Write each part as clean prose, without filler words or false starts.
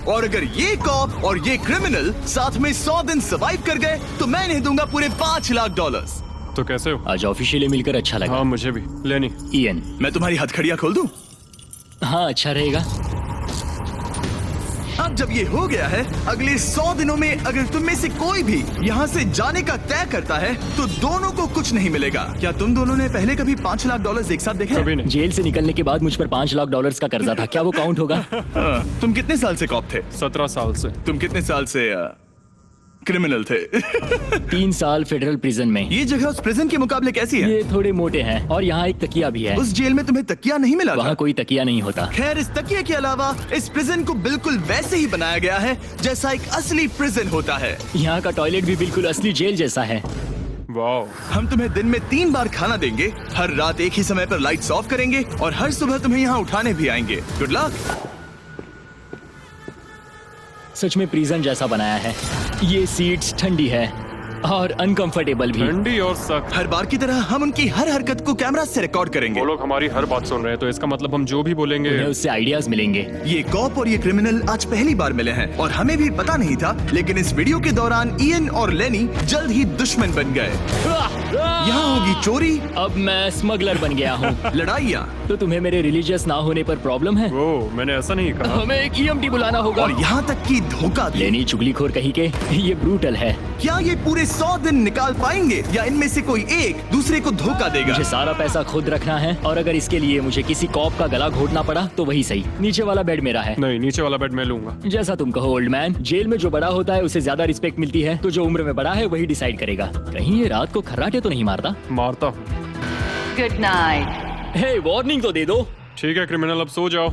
और अगर ये कॉप और ये क्रिमिनल साथ में 100 दिन सर्वाइव कर गए तो मैं इन्हें दूंगा पूरे $5 लाख। तो कैसे हो? आज ऑफिशियली मिलकर अच्छा लगा। हाँ मुझे भी। लेनी इयन। मैं तुम्हारी हथकड़ियां खोल दूं? हाँ अच्छा रहेगा। अब जब ये हो गया है, अगले 100 दिनों में अगर तुम में से कोई भी यहाँ से जाने का तय करता है तो दोनों को कुछ नहीं मिलेगा। क्या तुम दोनों ने पहले कभी $5 लाख एक साथ देखे? कभी नहीं। जेल से निकलने के बाद मुझ पर $5 लाख का कर्जा था, क्या वो काउंट होगा? तुम कितने साल से कॉप थे? 17 साल से। तुम कितने साल से क्रिमिनल थे? 3 साल फेडरल प्रिजन में। ये जगह उस प्रिजन के मुकाबले कैसी है? ये थोड़े मोटे हैं और यहाँ एक तकिया भी है। उस जेल में तुम्हें तकिया नहीं मिला था? वहाँ कोई तकिया नहीं होता। खैर, इस तकिए के अलावा इस प्रिजन को बिल्कुल वैसे ही बनाया गया है जैसा एक असली प्रिजन होता है। यहाँ का टॉयलेट भी बिल्कुल असली जेल जैसा है। वाओ। हम तुम्हें दिन में 3 बार खाना देंगे, हर रात एक ही समय पर लाइट्स ऑफ करेंगे और हर सुबह तुम्हें यहाँ उठाने भी आएंगे। Good luck. सच में प्रिजन जैसा बनाया है। ये सीट्स ठंडी है और अनकंफर्टेबल भी। ठंडी और सख्त। हर बार की तरह हम उनकी हर हरकत को कैमरा से रिकॉर्ड करेंगे। वो लोग हमारी हर बात सुन रहे हैं तो इसका मतलब हम जो भी बोलेंगे उन्हें उससे आइडियाज मिलेंगे। ये कॉप और ये क्रिमिनल आज पहली बार मिले हैं और हमें भी पता नहीं था, लेकिन इस वीडियो के दौरान इयन और लेनी जल्द ही दुश्मन बन गए। यहाँ होगी चोरी, अब मैं स्मगलर बन गया हूँ। लड़ाइयाँ तो तुम्हें मेरे रिलीजियस ना होने पर प्रॉब्लम है? वो मैंने ऐसा नहीं कहा। हमें एक EMT बुलाना होगा। और यहाँ तक कि धोखा भी। लेनी चुगलीखोर कहीं के, ये ब्रूटल है। क्या ये पूरे 100 दिन निकाल पाएंगे या इनमें से कोई एक दूसरे को धोखा देगा? मुझे सारा पैसा खुद रखना है और अगर इसके लिए मुझे किसी कॉप का गला घोटना पड़ा तो वही सही। नीचे वाला बेड मेरा है। नहीं, नीचे वाला बेड मैं लूंगा। जैसा तुम कहो ओल्ड मैन। जेल में जो बड़ा होता है उसे ज्यादा रिस्पेक्ट मिलती है, तो जो उम्र में बड़ा है वही डिसाइड करेगा। कहीं ये रात को खर्राटे तो नहीं मारता? मारता हूँ। Good night. हे, वार्निंग तो दे दो। ठीक है क्रिमिनल, अब सो जाओ।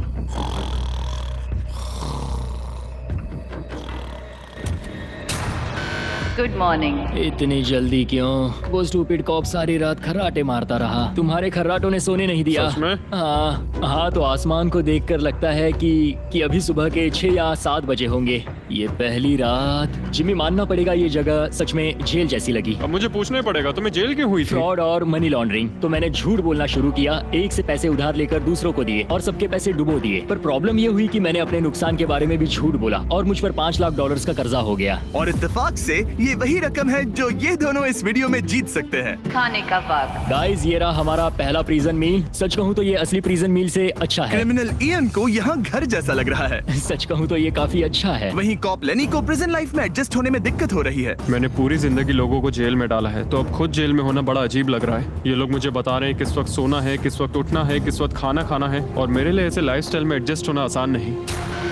Good morning. इतनी जल्दी क्यों? वो स्टूपिड कॉप सारी रात खर्राटे मारता रहा। तुम्हारे खर्राटों ने सोने नहीं दिया। सच में? हाँ, तो आसमान को देखकर लगता है कि अभी सुबह के 6 या 7 बजे होंगे। ये पहली रात। जिमी, मानना पड़ेगा ये जगह सच में जेल जैसी लगी। अब मुझे पूछना ही पड़ेगा, तुम्हें जेल क्यों हुई थी? फ्रॉड और मनी लॉन्ड्रिंग। तो मैंने झूठ बोलना शुरू किया, एक से पैसे उधार लेकर दूसरों को दिए और सबके पैसे डुबो दिए। पर प्रॉब्लम ये हुई कि मैंने अपने नुकसान के बारे में भी झूठ बोला और मुझ पर $5 लाख का कर्जा हो गया। और इत्तेफाक से ये वही रकम है जो ये दोनों इस वीडियो में जीत सकते हैं। खाने का वक्त। गाइस, ये रहा हमारा पहला प्रिजन मील। सच कहूँ तो ये असली प्रिजन मील से अच्छा है। क्रिमिनल इयन को यहाँ घर जैसा लग रहा है। सच कहूँ तो ये काफी अच्छा है। वहीं कॉप लेनी को प्रिजन लाइफ में एडजस्ट होने में दिक्कत हो रही है। मैंने पूरी जिंदगी लोगों को जेल में डाला है, तो अब खुद जेल में होना बड़ा अजीब लग रहा है। ये लोग मुझे बता रहे हैं किस वक्त सोना है, किस वक्त उठना है, किस वक्त खाना खाना है, और मेरे लिए ऐसे लाइफस्टाइल में एडजस्ट होना आसान नहीं।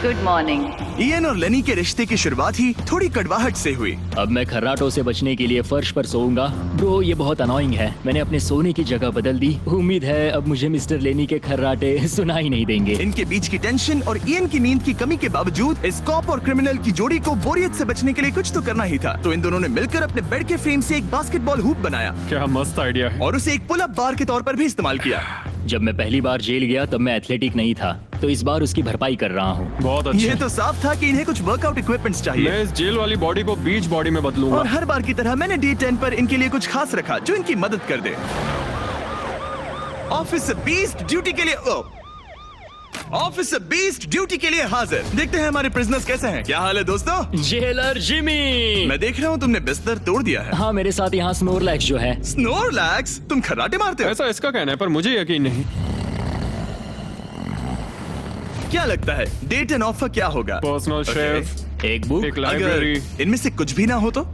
Good morning. इयन और लेनी के रिश्ते की शुरुआत ही थोड़ी कड़वाहट से हुई। अब मैं खर्राटों से बचने के लिए फर्श पर सोऊंगा। ब्रो, ये बहुत अनोइंग है। मैंने अपने सोने की जगह बदल दी। उम्मीद है अब मुझे मिस्टर लेनी के खर्राटे सुनाई नहीं देंगे। इनके बीच की टेंशन और इयन की नींद की कमी के बावजूद इस कॉप और क्रिमिनल की जोड़ी को बोरियत से बचने के लिए कुछ तो करना ही था। तो इन दोनों ने मिलकर अपने बेड के फ्रेम से एक बास्केटबॉल हूप बनाया क्या मस्त आइडिया है। और उसे एक पुल अप बार के तौर पर भी इस्तेमाल किया। जब मैं पहली बार जेल गया तब मैं एथलेटिक नहीं था, तो इस बार उसकी भरपाई कर रहा हूँ। बहुत अच्छा। ये तो साफ था कि इन्हें कुछ वर्कआउट इक्विपमेंट्स चाहिए। मैं इस जेल वाली बॉडी को बीच बॉडी में बदलूंगा। और हर बार की तरह मैंने D10 पर इनके लिए कुछ खास रखा जो इनकी मदद कर दे। ऑफिसर बीस्ट ड्यूटी के लिए ऑफिसर बीस्ट ड्यूटी के लिए हाजिर। देखते हैं हमारे प्रिजनर्स कैसे हैं। क्या हाल है दोस्तों? Jailer Jimmy. मैं देख रहा हूँ तुमने बिस्तर तोड़ दिया है। हाँ, मेरे साथ यहाँ स्नोरलैक्स जो है। स्नोरलैक्स? तुम खर्राटे मारते हो? ऐसा इसका कहना है, पर मुझे यकीन नहीं। क्या लगता है डेट एंड ऑफर क्या होगा? पर्सनल शेफ, एक बुक, एक लाइब्रेरी। अगर इनमें से कुछ भी ना हो तो?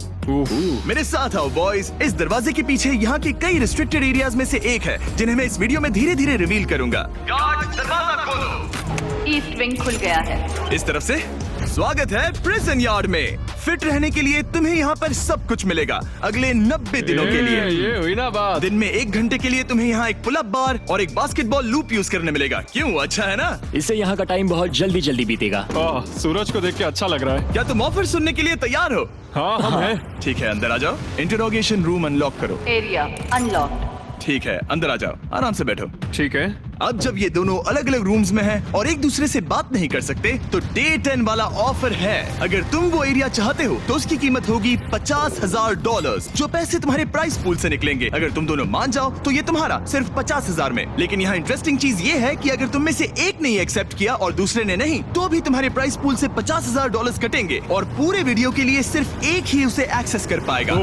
मेरे साथ आओ बॉयज। इस दरवाजे के पीछे यहाँ के कई रिस्ट्रिक्टेड एरियाज में से एक है जिन्हें मैं इस वीडियो में धीरे धीरे रिवील करूंगा। गार्ड, दरवाजा खोलो। ईस्ट विंग खुल गया है। इस तरफ से स्वागत है प्रिजन यार्ड में। फिट रहने के लिए तुम्हें यहाँ पर सब कुछ मिलेगा अगले 90 दिनों के लिए। ये हुई ना बात। दिन में 1 घंटे के लिए तुम्हें यहाँ एक पुल अप बार और एक बास्केटबॉल लूप यूज करने मिलेगा। क्यों, अच्छा है ना? इससे यहाँ का टाइम बहुत जल्दी जल्दी बीतेगा। सूरज को देख के अच्छा लग रहा है। क्या तुम ऑफर सुनने के लिए तैयार हो? हाँ, हम हैं। ठीक है, अंदर आ जाओ। इंटरोगेशन रूम अनलॉक करो। Area unlocked. ठीक है, अंदर आ जाओ, आराम से बैठो। ठीक है। अब जब ये दोनों अलग अलग रूम्स में हैं और एक दूसरे से बात नहीं कर सकते, तो डे 10 वाला ऑफर है। अगर तुम वो एरिया चाहते हो तो उसकी कीमत होगी $50,000, जो पैसे तुम्हारे प्राइस पूल से निकलेंगे। अगर तुम दोनों मान जाओ तो ये तुम्हारा सिर्फ 50,000 में। लेकिन यहाँ इंटरेस्टिंग चीज ये है कि अगर तुम में से एक ने एक्सेप्ट किया और दूसरे ने नहीं, तो भी तुम्हारे प्राइस पूल से $50,000 कटेंगे और पूरे वीडियो के लिए सिर्फ एक ही उसे एक्सेस कर पाएगा।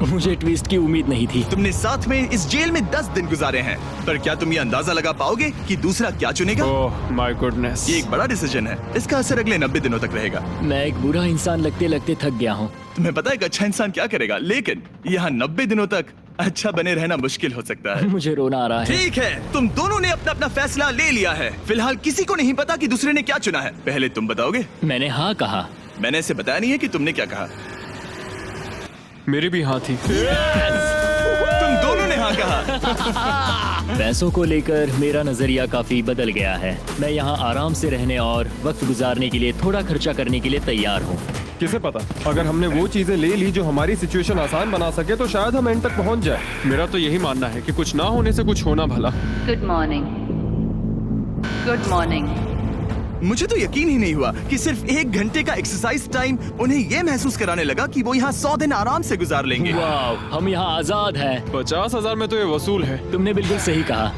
मुझे ट्विस्ट की उम्मीद नहीं थी। तुमने साथ में इस जेल में 10 दिन गुजारे हैं, पर क्या तुम ये अंदाजा लगा पाओगे कि दूसरा क्या चुनेगा? Oh my goodness. ये एक बड़ा डिसीजन है। इसका असर अगले 90 दिनों तक रहेगा। मैं एक बुरा इंसान लगते लगते थक गया हूँ। तुम्हें पता है एक अच्छा इंसान क्या करेगा, लेकिन यहाँ 90 दिनों तक अच्छा बने रहना मुश्किल हो सकता है। मुझे रोना आ रहा है। ठीक है, तुम दोनों ने अपना अपना फैसला ले लिया है। फिलहाल किसी को नहीं पता कि दूसरे ने क्या चुना है। पहले तुम बताओगे? मैंने हाँ कहा। मैंने इसे बताया नहीं है कि तुमने क्या कहा। मेरी भी हाँ थी। तुम दोनों ने हाँ कहा। पैसों को लेकर मेरा नजरिया काफी बदल गया है। मैं यहाँ आराम से रहने और वक्त गुजारने के लिए थोड़ा खर्चा करने के लिए तैयार हूँ। किसे पता, अगर हमने वो चीजें ले ली जो हमारी सिचुएशन आसान बना सके तो शायद हम एंड तक पहुंच जाए। मेरा तो यही मानना है कि कुछ ना होने से कुछ होना भला। Good morning. Good morning. मुझे तो यकीन ही नहीं हुआ कि सिर्फ 1 घंटे का एक्सरसाइज टाइम उन्हें ये महसूस कराने लगा कि वो यहाँ 100 दिन आराम से गुजार लेंगे। वाह, हम यहाँ आजाद हैं। 50,000 में तो ये वसूल है। तुमने बिल्कुल सही कहा।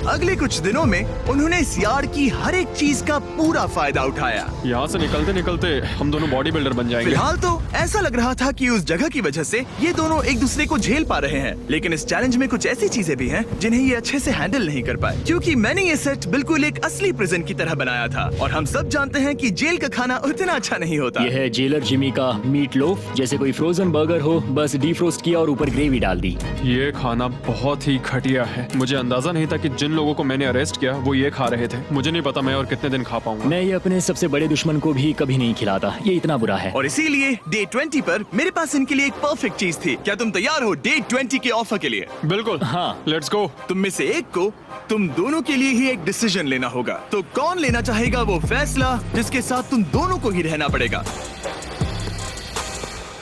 अगले कुछ दिनों में उन्होंने इस यार्ड की हर एक चीज का पूरा फायदा उठाया। यहाँ से निकलते निकलते हम दोनों बॉडी बिल्डर बन जाएंगे। फिलहाल तो ऐसा लग रहा था कि उस जगह की वजह से ये दोनों एक दूसरे को झेल पा रहे हैं, लेकिन इस चैलेंज में कुछ ऐसी चीजें भी हैं जिन्हें ये अच्छे से हैंडल नहीं कर पाए, क्योंकि मैंने ये सेट बिल्कुल एक असली प्रिजन की तरह बनाया था। और हम सब जानते हैं कि जेल का खाना उतना अच्छा नहीं होता। यह है जेलर जिमी का मीट लोफ, जैसे कोई फ्रोजन बर्गर हो, बस डीफ्रोस्ट किया और ऊपर ग्रेवी डाल दी। ये खाना बहुत ही घटिया है। मुझे अंदाजा नहीं था कि जिन लोगों को मैंने अरेस्ट किया वो ये खा रहे थे। मुझे नहीं पता मैं और कितने दिन खा पाऊंगा। मैं ये अपने सबसे बड़े दुश्मन को भी कभी नहीं खिलाता। ये इतना बुरा है। और इसीलिए डे 20 पर मेरे पास इनके लिए एक परफेक्ट चीज थी। क्या तुम तैयार हो डे 20 के ऑफर के लिए? बिल्कुल हाँ। Let's go. तुम में से एक को तुम दोनों के लिए ही एक डिसीजन लेना होगा। तो कौन लेना चाहेगा वो फैसला जिसके साथ तुम दोनों को ही रहना पड़ेगा?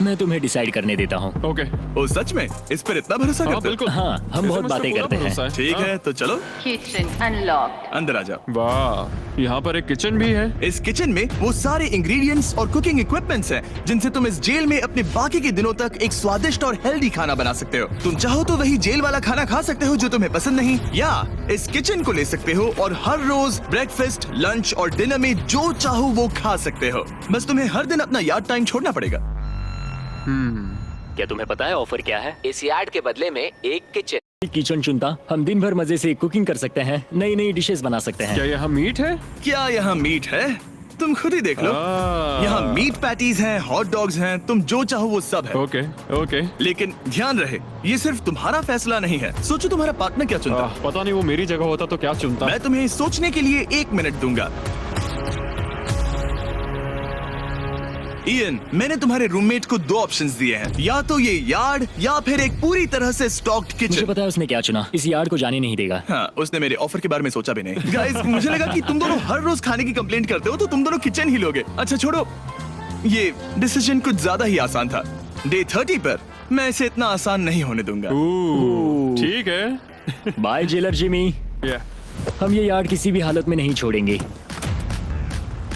मैं तुम्हें डिसाइड करने देता हूँ। ओके। ओ सच में इस पर इतना भरोसा हाँ करते हो? बिल्कुल। हाँ, हम बहुत इसे मुझ पे बातें पूरा करते हैं। भरोसा है। ठीक हाँ। है, तो चलो Kitchen unlocked. अंदर आ जाओ। वाह, यहाँ पर एक किचन भी है। इस किचन में वो सारे इंग्रेडिएंट्स और कुकिंग इक्विपमेंट्स हैं जिनसे तुम इस जेल में अपने बाकी के दिनों तक एक स्वादिष्ट और हेल्दी खाना बना सकते हो। तुम चाहो तो वही जेल वाला खाना खा सकते हो जो तुम्हें पसंद नहीं, या इस किचन को ले सकते हो और हर रोज ब्रेकफास्ट, लंच और डिनर में जो चाहो वो खा सकते हो। बस तुम्हें हर दिन अपना यार्ड टाइम छोड़ना पड़ेगा। क्या तुम्हें पता है ऑफर क्या है? इस यार्ड के बदले में एक किचन। किचन चुनता, हम दिन भर मजे से कुकिंग कर सकते हैं, नई नई डिशेस बना सकते हैं। क्या यहाँ मीट है? क्या यहाँ मीट है? तुम खुद ही देख लो। यहाँ मीट पैटीज हैं, हॉट डॉग्स हैं, तुम जो चाहो वो सब है। Okay okay. लेकिन ध्यान रहे, ये सिर्फ तुम्हारा फैसला नहीं है। सोचो तुम्हारा पार्टनर क्या चुनता। पता नहीं वो मेरी जगह होता तो क्या चुनता। मैं तुम्हें सोचने के लिए 1 मिनट दूंगा। इयन, मैंने तुम्हारे रूममेट को 2 ऑप्शंस दिए हैं, या तो ये यार्ड या फिर एक पूरी तरह से स्टॉक्ड मुझे किचन। पता है उसने क्या चुना। इस यार्ड को जाने नहीं देगा। हाँ, उसने मेरे ऑफर के बारे में सोचा भी नहीं। गाइस, मुझे लगा कि तुम दोनों हर रोज खाने की कंप्लेंट करते हो तो तुम दोनों किचन ही लोगे। अच्छा छोड़ो, ये डिसीजन कुछ ज्यादा ही आसान था। डे 30 पर मैं इसे इतना आसान नहीं होने दूंगा। ठीक है। Bye jailer Jimmy. हम ये यार्ड किसी भी हालत में नहीं छोड़ेंगे।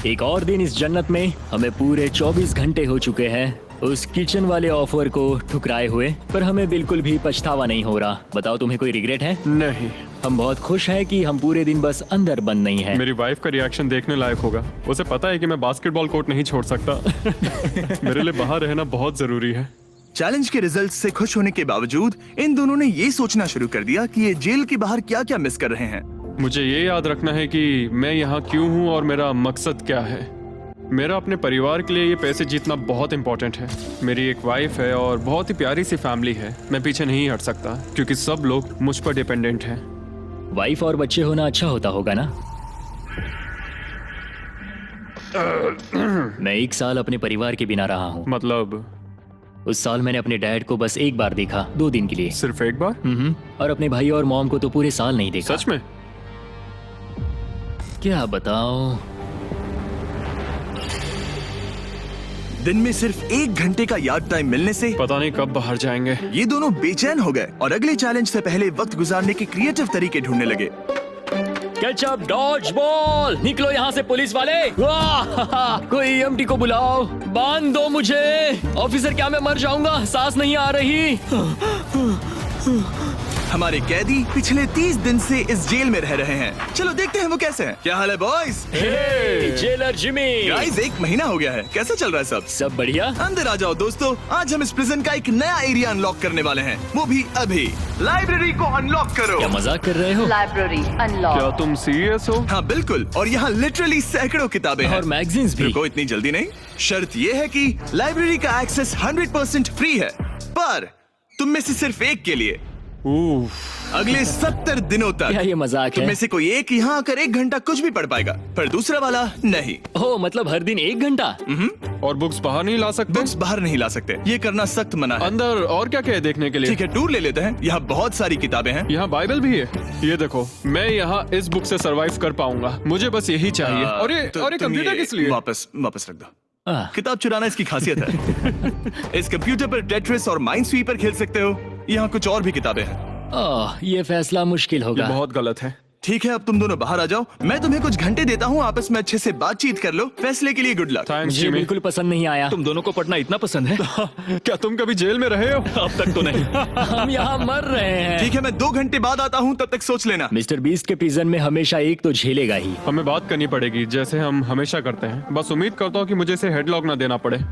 एक और दिन इस जन्नत में। हमें पूरे 24 घंटे हो चुके हैं उस किचन वाले ऑफर को ठुकराए हुए, पर हमें बिल्कुल भी पछतावा नहीं हो रहा। बताओ, तुम्हें कोई रिग्रेट है? नहीं। हम बहुत खुश हैं कि हम पूरे दिन बस अंदर बंद नहीं हैं। मेरी वाइफ का रिएक्शन देखने लायक होगा। उसे पता है कि मैं बास्केटबॉल कोर्ट नहीं छोड़ सकता। मेरे लिए बाहर रहना बहुत जरूरी है। चैलेंज के रिजल्ट से खुश होने के बावजूद इन दोनों ने ये सोचना शुरू कर दिया कि ये जेल के बाहर क्या क्या मिस कर रहे हैं। मुझे ये याद रखना है कि मैं यहाँ क्यों हूँ और मेरा मकसद क्या है। मेरा अपने परिवार के लिए ये पैसे जीतना बहुत इंपॉर्टेंट है। मेरी एक वाइफ है और बहुत ही प्यारी सी फैमिली है। मैं पीछे नहीं हट सकता क्योंकि सब लोग मुझ पर डिपेंडेंट हैं। वाइफ और बच्चे होना अच्छा होता होगा ना? मैं 1 साल अपने परिवार के बिना रहा हूँ। मतलब? उस साल मैंने अपने डैड को बस 1 बार देखा, 2 दिन के लिए। सिर्फ 1 बार? और अपने भाई और मॉम को तो पूरे साल नहीं देखा। सच में? क्या बताओ। दिन में सिर्फ 1 घंटे का यार्ड टाइम मिलने से पता नहीं कब बाहर जाएंगे। ये दोनों बेचैन हो गए और अगले चैलेंज से पहले वक्त गुजारने के क्रिएटिव तरीके ढूंढने लगे। केचप डॉज बॉल, निकलो यहाँ से पुलिस वाले। वाह! कोई EMT को बुलाओ, बांध दो मुझे। ऑफिसर, क्या मैं मर जाऊंगा? सांस नहीं आ रही। हमारे कैदी पिछले 30 दिन से इस जेल में रह रहे हैं। चलो देखते हैं वो कैसे हैं। क्या हाल है बॉयज? Jailer Jimmy. गाइस, 1 महीना हो गया है। कैसा चल रहा है सब? सब बढ़िया। अंदर आ जाओ दोस्तों। आज हम इस प्रिजन का एक नया एरिया अनलॉक करने वाले हैं, वो भी अभी। लाइब्रेरी को अनलॉक करो। क्या मजाक कर रहे हो? Library क्या unlocked. तुम सीरियस हो? हाँ बिल्कुल, और यहाँ लिटरली सैकड़ों किताबें हैं और मैगजीन्स भी। रुको, इतनी जल्दी नहीं। शर्त ये है कि लाइब्रेरी का एक्सेस 100% फ्री है, पर तुम में से सिर्फ एक के लिए अगले 70 दिनों तक। क्या ये मजाक तुम है? में से कोई एक यहाँ आकर 1 घंटा कुछ भी पढ़ पाएगा, पर दूसरा वाला नहीं। ओह, मतलब हर दिन 1 घंटा? और बुक्स बाहर नहीं ला सकते? बुक्स बाहर नहीं ला सकते, ये करना सख्त मना है। अंदर और क्या क्या है देखने के लिए? ठीक है, टूर ले लेते हैं। यहाँ बहुत सारी किताबें हैं। यहाँ बाइबल भी है। ये देखो, मैं यहाँ इस बुक से सरवाइव कर पाऊंगा। मुझे बस यही चाहिए। और ये तुम कंप्यूटर ये किस लिए? वापस रख दो। आह, किताब चुराना इसकी खासियत है। इस कंप्यूटर पर टेट्रिस और माइन स्वीपर खेल सकते हो। यहाँ कुछ और भी किताबें हैं। ओह, ये फैसला मुश्किल ये होगा। बहुत गलत है। ठीक है, अब तुम दोनों बाहर आ जाओ। मैं तुम्हें कुछ घंटे देता हूँ, आपस में अच्छे से बातचीत कर लो। फैसले के लिए गुड लक। थैंक्स मुझे जिमी। बिल्कुल पसंद नहीं आया। तुम दोनों को पढ़ना इतना पसंद है? क्या तुम कभी जेल में रहे हो? अब तक तो नहीं। हम यहाँ मर रहे हैं। ठीक है, मैं 2 घंटे बाद आता हूँ, तब तक सोच लेना। मिस्टर बीस्ट के प्रिजन में हमेशा एक तो झेलेगा ही। हमें बात करनी पड़ेगी, जैसे हम हमेशा करते हैं। बस उम्मीद करता हूँ कि मुझे इसे हेडलॉक ना देना पड़े।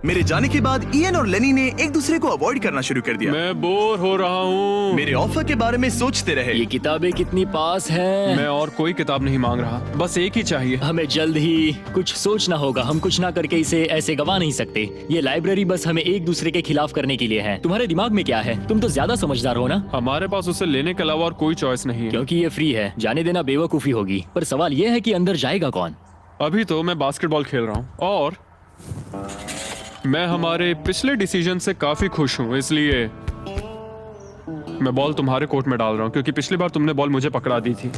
मेरे जाने के बाद इयन और लेनी ने एक दूसरे को अवॉइड करना शुरू कर दिया। मैं बोर हो रहा हूँ। मेरे ऑफर के बारे में सोचते रहे। ये किताबें कितनी पास हैं। मैं और कोई किताब नहीं मांग रहा, बस एक ही चाहिए। हमें जल्द ही कुछ सोचना होगा। हम कुछ ना करके इसे ऐसे गवा नहीं सकते। ये लाइब्रेरी बस हमें एक दूसरे के खिलाफ करने के लिए है। तुम्हारे दिमाग में क्या है? तुम तो ज्यादा समझदार हो ना। हमारे पास उसे लेने के अलावा और कोई चॉइस नहीं है। क्योंकि ये फ्री है, जाने देना बेवकूफी होगी। पर सवाल ये है कि अंदर जाएगा कौन? अभी तो मैं बास्केटबॉल खेल रहा हूँ और मैं हमारे पिछले डिसीजन से काफी खुश हूँ, इसलिए मैं बॉल तुम्हारे कोर्ट में डाल रहा हूँ, क्योंकि पिछली बार तुमने बॉल मुझे पकड़ा दी थी।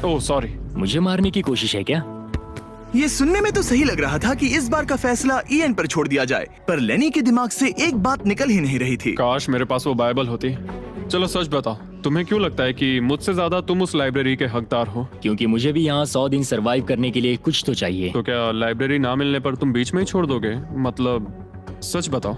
Oh sorry. मुझे मारने की कोशिश है क्या? ये सुनने में तो सही लग रहा था कि इस बार का फैसला इयन पर छोड़ दिया जाए, पर लेनी के दिमाग से एक बात निकल ही नहीं रही थी। काश मेरे पास वो बाइबल होती। चलो सच बताओ, तुम्हें क्यों लगता है कि मुझसे ज्यादा तुम उस लाइब्रेरी के हकदार हो? क्योंकि मुझे भी यहाँ 100 दिन सरवाइव करने के लिए कुछ तो चाहिए। तो क्या लाइब्रेरी ना मिलने पर तुम बीच में ही छोड़ दोगे? मतलब सच बताओ।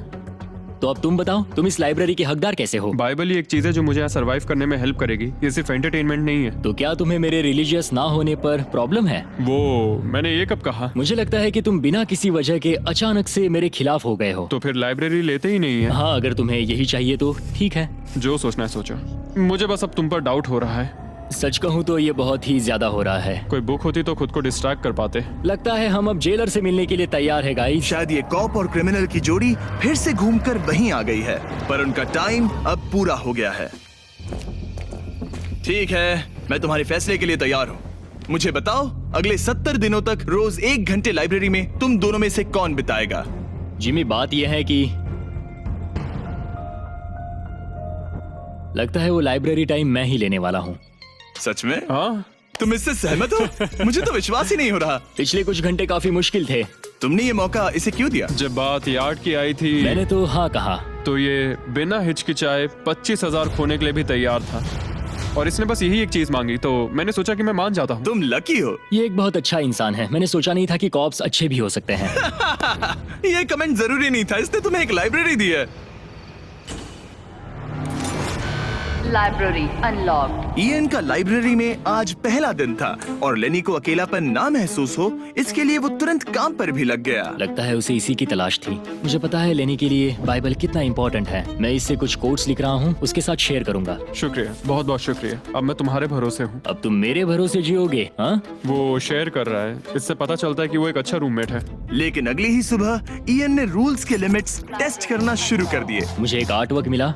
तो अब तुम बताओ, तुम इस लाइब्रेरी के हकदार कैसे हो? बाइबल ही एक चीज है जो मुझे यहाँ सरवाइव करने में हेल्प करेगी। ये सिर्फ एंटरटेनमेंट नहीं है। तो क्या तुम्हें मेरे रिलीजियस ना होने पर प्रॉब्लम है? वो मैंने ये कब कहा? मुझे लगता है कि तुम बिना किसी वजह के अचानक से मेरे खिलाफ हो गए हो। तो फिर लाइब्रेरी लेते ही नहीं है। हाँ, अगर तुम्हें यही चाहिए तो ठीक है। जो सोचना है सोचो। मुझे बस अब तुम पर डाउट हो रहा है। सच कहूँ तो ये बहुत ही ज्यादा हो रहा है। कोई बुक होती तो खुद को डिस्ट्रैक्ट कर पाते। लगता है हम अब जेलर से मिलने के लिए तैयार है गाइस। शायद ये कॉप और क्रिमिनल की जोड़ी फिर से घूमकर वहीं आ गई है, पर उनका टाइम अब पूरा हो गया है। ठीक है, मैं तुम्हारे फैसले के लिए तैयार हूँ। मुझे बताओ, अगले 70 दिनों तक रोज 1 घंटे लाइब्रेरी में तुम दोनों में से कौन बिताएगा? जिमी, बात यह है कि लगता है वो लाइब्रेरी टाइम मैं ही लेने वाला हूँ। सच में? हाँ, तुम इससे सहमत हो? मुझे तो विश्वास ही नहीं हो रहा। पिछले कुछ घंटे काफी मुश्किल थे। तुमने ये मौका इसे क्यों दिया? जब बात यार्ड की आई थी मैंने तो हाँ कहा। तो ये बिना हिचकिचाए 25,000 खोने के लिए भी तैयार था, और इसने बस यही एक चीज मांगी, तो मैंने सोचा कि मैं मान जाता हूँ। तुम लकी हो। ये एक बहुत अच्छा इंसान है। मैंने सोचा नहीं था कि कॉप्स अच्छे भी हो सकते हैं। ये कमेंट जरूरी नहीं था, इसने तुम्हें एक लाइब्रेरी दी है। Library unlocked. इयन का लाइब्रेरी में आज पहला दिन था और लेनी को अकेलापन ना महसूस हो, इसके लिए वो तुरंत काम पर भी लग गया। लगता है उसे इसी की तलाश थी। मुझे पता है लेनी के लिए बाइबल कितना इम्पोर्टेंट है। मैं इससे कुछ कोट्स लिख रहा हूँ, उसके साथ शेयर करूंगा। शुक्रिया, बहुत बहुत शुक्रिया। अब मैं तुम्हारे भरोसे हूँ। अब तुम मेरे भरोसे जियोगे? हाँ, वो शेयर कर रहा है, इससे पता चलता है कि वो एक अच्छा रूममेट है। लेकिन अगली ही सुबह इयन ने रूल्स के लिमिट्स टेस्ट करना शुरू कर दिए। मुझे एक आर्ट वर्क मिला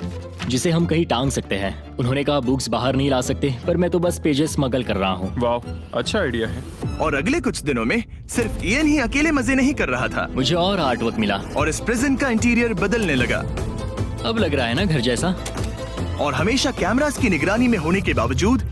जिसे हम कहीं टांग सकते हैं। उन्होंने कहा बुक्स बाहर नहीं ला सकते, पर मैं तो बस पेजेस स्मगल कर रहा हूँ। वाह, अच्छा आइडिया है। और अगले कुछ दिनों में सिर्फ इयन ही अकेले मजे नहीं कर रहा था, मुझे और आर्ट वर्क मिला और इस प्रिजन का इंटीरियर बदलने लगा। अब लग रहा है ना घर जैसा। और हमेशा कैमरास की निगरानी में होने के बावजूद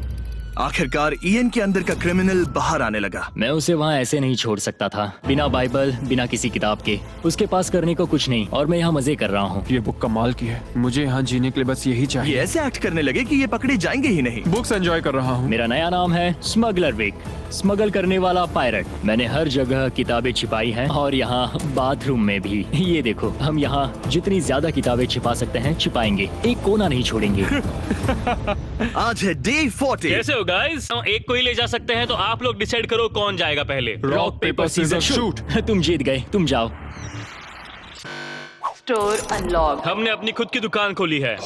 आखिरकार ईएन के अंदर का क्रिमिनल बाहर आने लगा। मैं उसे वहाँ ऐसे नहीं छोड़ सकता था, बिना बाइबल, बिना किसी किताब के। उसके पास करने को कुछ नहीं, और मैं यहाँ मजे कर रहा हूँ। ये बुक कमाल की है। मुझे यहाँ जीने के लिए बस यही ये चाहिए। ऐसे एक्ट करने लगे कि ये पकड़े जाएंगे ही नहीं। बुक्स एंजॉय कर रहा हूँ। मेरा नया नाम है स्मगलर विक, स्मगल करने वाला पायरट। मैंने हर जगह किताबें छिपाई हैं, और यहाँ बाथरूम में भी। ये देखो, हम यहाँ जितनी ज्यादा किताबें छिपा सकते हैं छिपाएंगे, एक कोना नहीं छोड़ेंगे। आज है डे 40। कैसे हो गाइस? एक को ही ले जा सकते हैं, तो आप लोग डिसाइड करो कौन जाएगा पहले। Rock paper scissor shoot. तुम जीत गए, तुम जाओ। Store unlocked. हमने अपनी खुद की दुकान खोली है,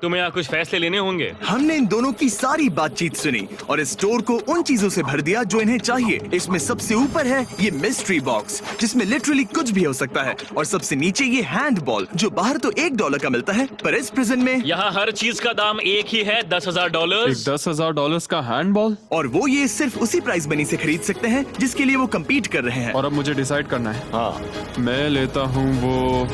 तुम्हें यहाँ कुछ फैसले लेने होंगे। हमने इन दोनों की सारी बातचीत सुनी और इस स्टोर को उन चीजों से भर दिया जो इन्हें चाहिए। इसमें सबसे ऊपर है ये मिस्ट्री बॉक्स, जिसमें लिटरली कुछ भी हो सकता है, और सबसे नीचे ये हैंड बॉल जो बाहर तो $1 का मिलता है, पर इस प्रिजन में यहाँ हर चीज का दाम एक ही है, $10,000। एक $10,000 का हैंडबॉल। और वो ये सिर्फ उसी प्राइस मनी से खरीद सकते हैं जिसके लिए वो कम्पीट कर रहे हैं। और अब मुझे डिसाइड करना है। हाँ, मैं लेता हूँ वो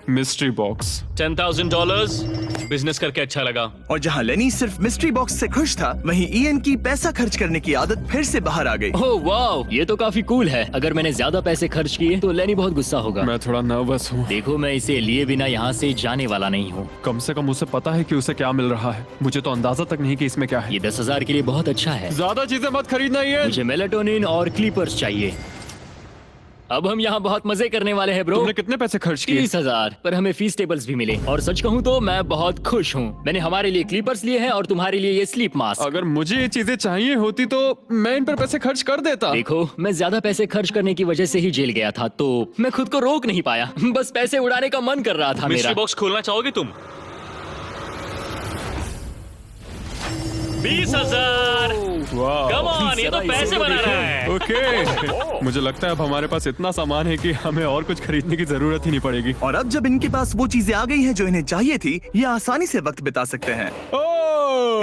मिस्ट्री बॉक्स। $10,000। बिजनेस करके अच्छा लगा। और जहाँ लेनी सिर्फ मिस्ट्री बॉक्स से खुश था, वहीं ईएन की पैसा खर्च करने की आदत फिर से बाहर आ गई। ओह वाओ, ये तो काफी कूल है। अगर मैंने ज्यादा पैसे खर्च किए तो लेनी बहुत गुस्सा होगा। मैं थोड़ा नर्वस हूँ। देखो, मैं इसे लिए बिना यहाँ से जाने वाला नहीं हूँ। कम से कम उसे पता है कि उसे क्या मिल रहा है। मुझे तो अंदाजा तक नहीं कि इसमें क्या है। ये 10,000 के लिए बहुत अच्छा है। ज्यादा चीजें मत खरीदना ये। मुझे मेलाटोनिन और क्लीपर्स चाहिए। अब हम यहाँ बहुत मजे करने वाले हैं ब्रो। तुमने कितने पैसे खर्च किए? 30,000, पर हमें फीस टेबल्स भी मिले, और सच कहूँ तो मैं बहुत खुश हूँ। मैंने हमारे लिए क्लीपर्स लिए हैं और तुम्हारे लिए ये स्लीप मास्क। अगर मुझे ये चीजें चाहिए होती तो मैं इन पर पैसे खर्च कर देता। देखो, मैं ज्यादा पैसे खर्च करने की वजह से ही जेल गया था, तो मैं खुद को रोक नहीं पाया। बस पैसे उड़ाने का मन कर रहा था मेरा। मिस्ट्री बॉक्स खोलना चाहोगे तुम? 20,000। वाह। कम ऑन, ये तो जरा पैसे इसे बना देखो। रहा है। ओके। मुझे लगता है अब हमारे पास इतना सामान है कि हमें और कुछ खरीदने की जरूरत ही नहीं पड़ेगी। और अब जब इनके पास वो चीजें आ गई हैं जो इन्हें चाहिए थी, ये आसानी से वक्त बिता सकते हैं।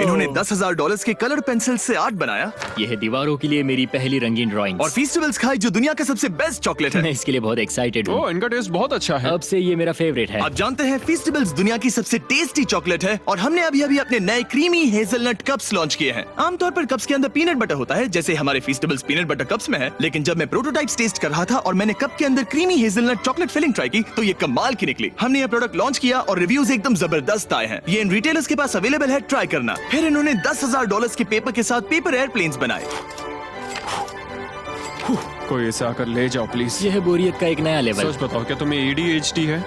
इन्होंने $10,000 के कलर पेंसिल से आर्ट बनाया ये है दीवारों के लिए मेरी पहली रंगीन ड्राइंग। और फेस्टिवल्स खाई जो दुनिया का सबसे बेस्ट चॉकलेट मैं है। इसके लिए बहुत एक्साइटेड हूँ। ओह, इनका टेस्ट बहुत अच्छा है। अब से ये मेरा फेवरेट है। आप जानते हैं फेस्टिवल्स दुनिया की सबसे टेस्टी चॉकलेट है, और हमने अभी अभी अपने नए क्रीमी हेजलनट कप्स लॉन्च किए हैं। आमतौर पर कप्स के अंदर पीनट बटर होता है, जैसे हमारे फेस्टिवल्स पीनट बटर कप्स में है, लेकिन जब मैं प्रोटोटाइप्स टेस्ट कर रहा था और मैंने कप के अंदर creamy hazelnut chocolate filling try की, तो ये कमाल की निकली। हमने ये प्रोडक्ट लॉन्च किया और रिव्यूज एकदम जबरदस्त आए हैं। ये इन रिटेलर्स के पास अवेलेबल है, ट्राई करना। फिर इन्होंने $10,000 के पेपर के साथ पेपर एयरप्लेन्स बनाए। कोई इसे आकर ले जाओ प्लीज। ये है बोरियत का एक नया लेवल। सच बताओ, क्या तुम्हें ADHD है?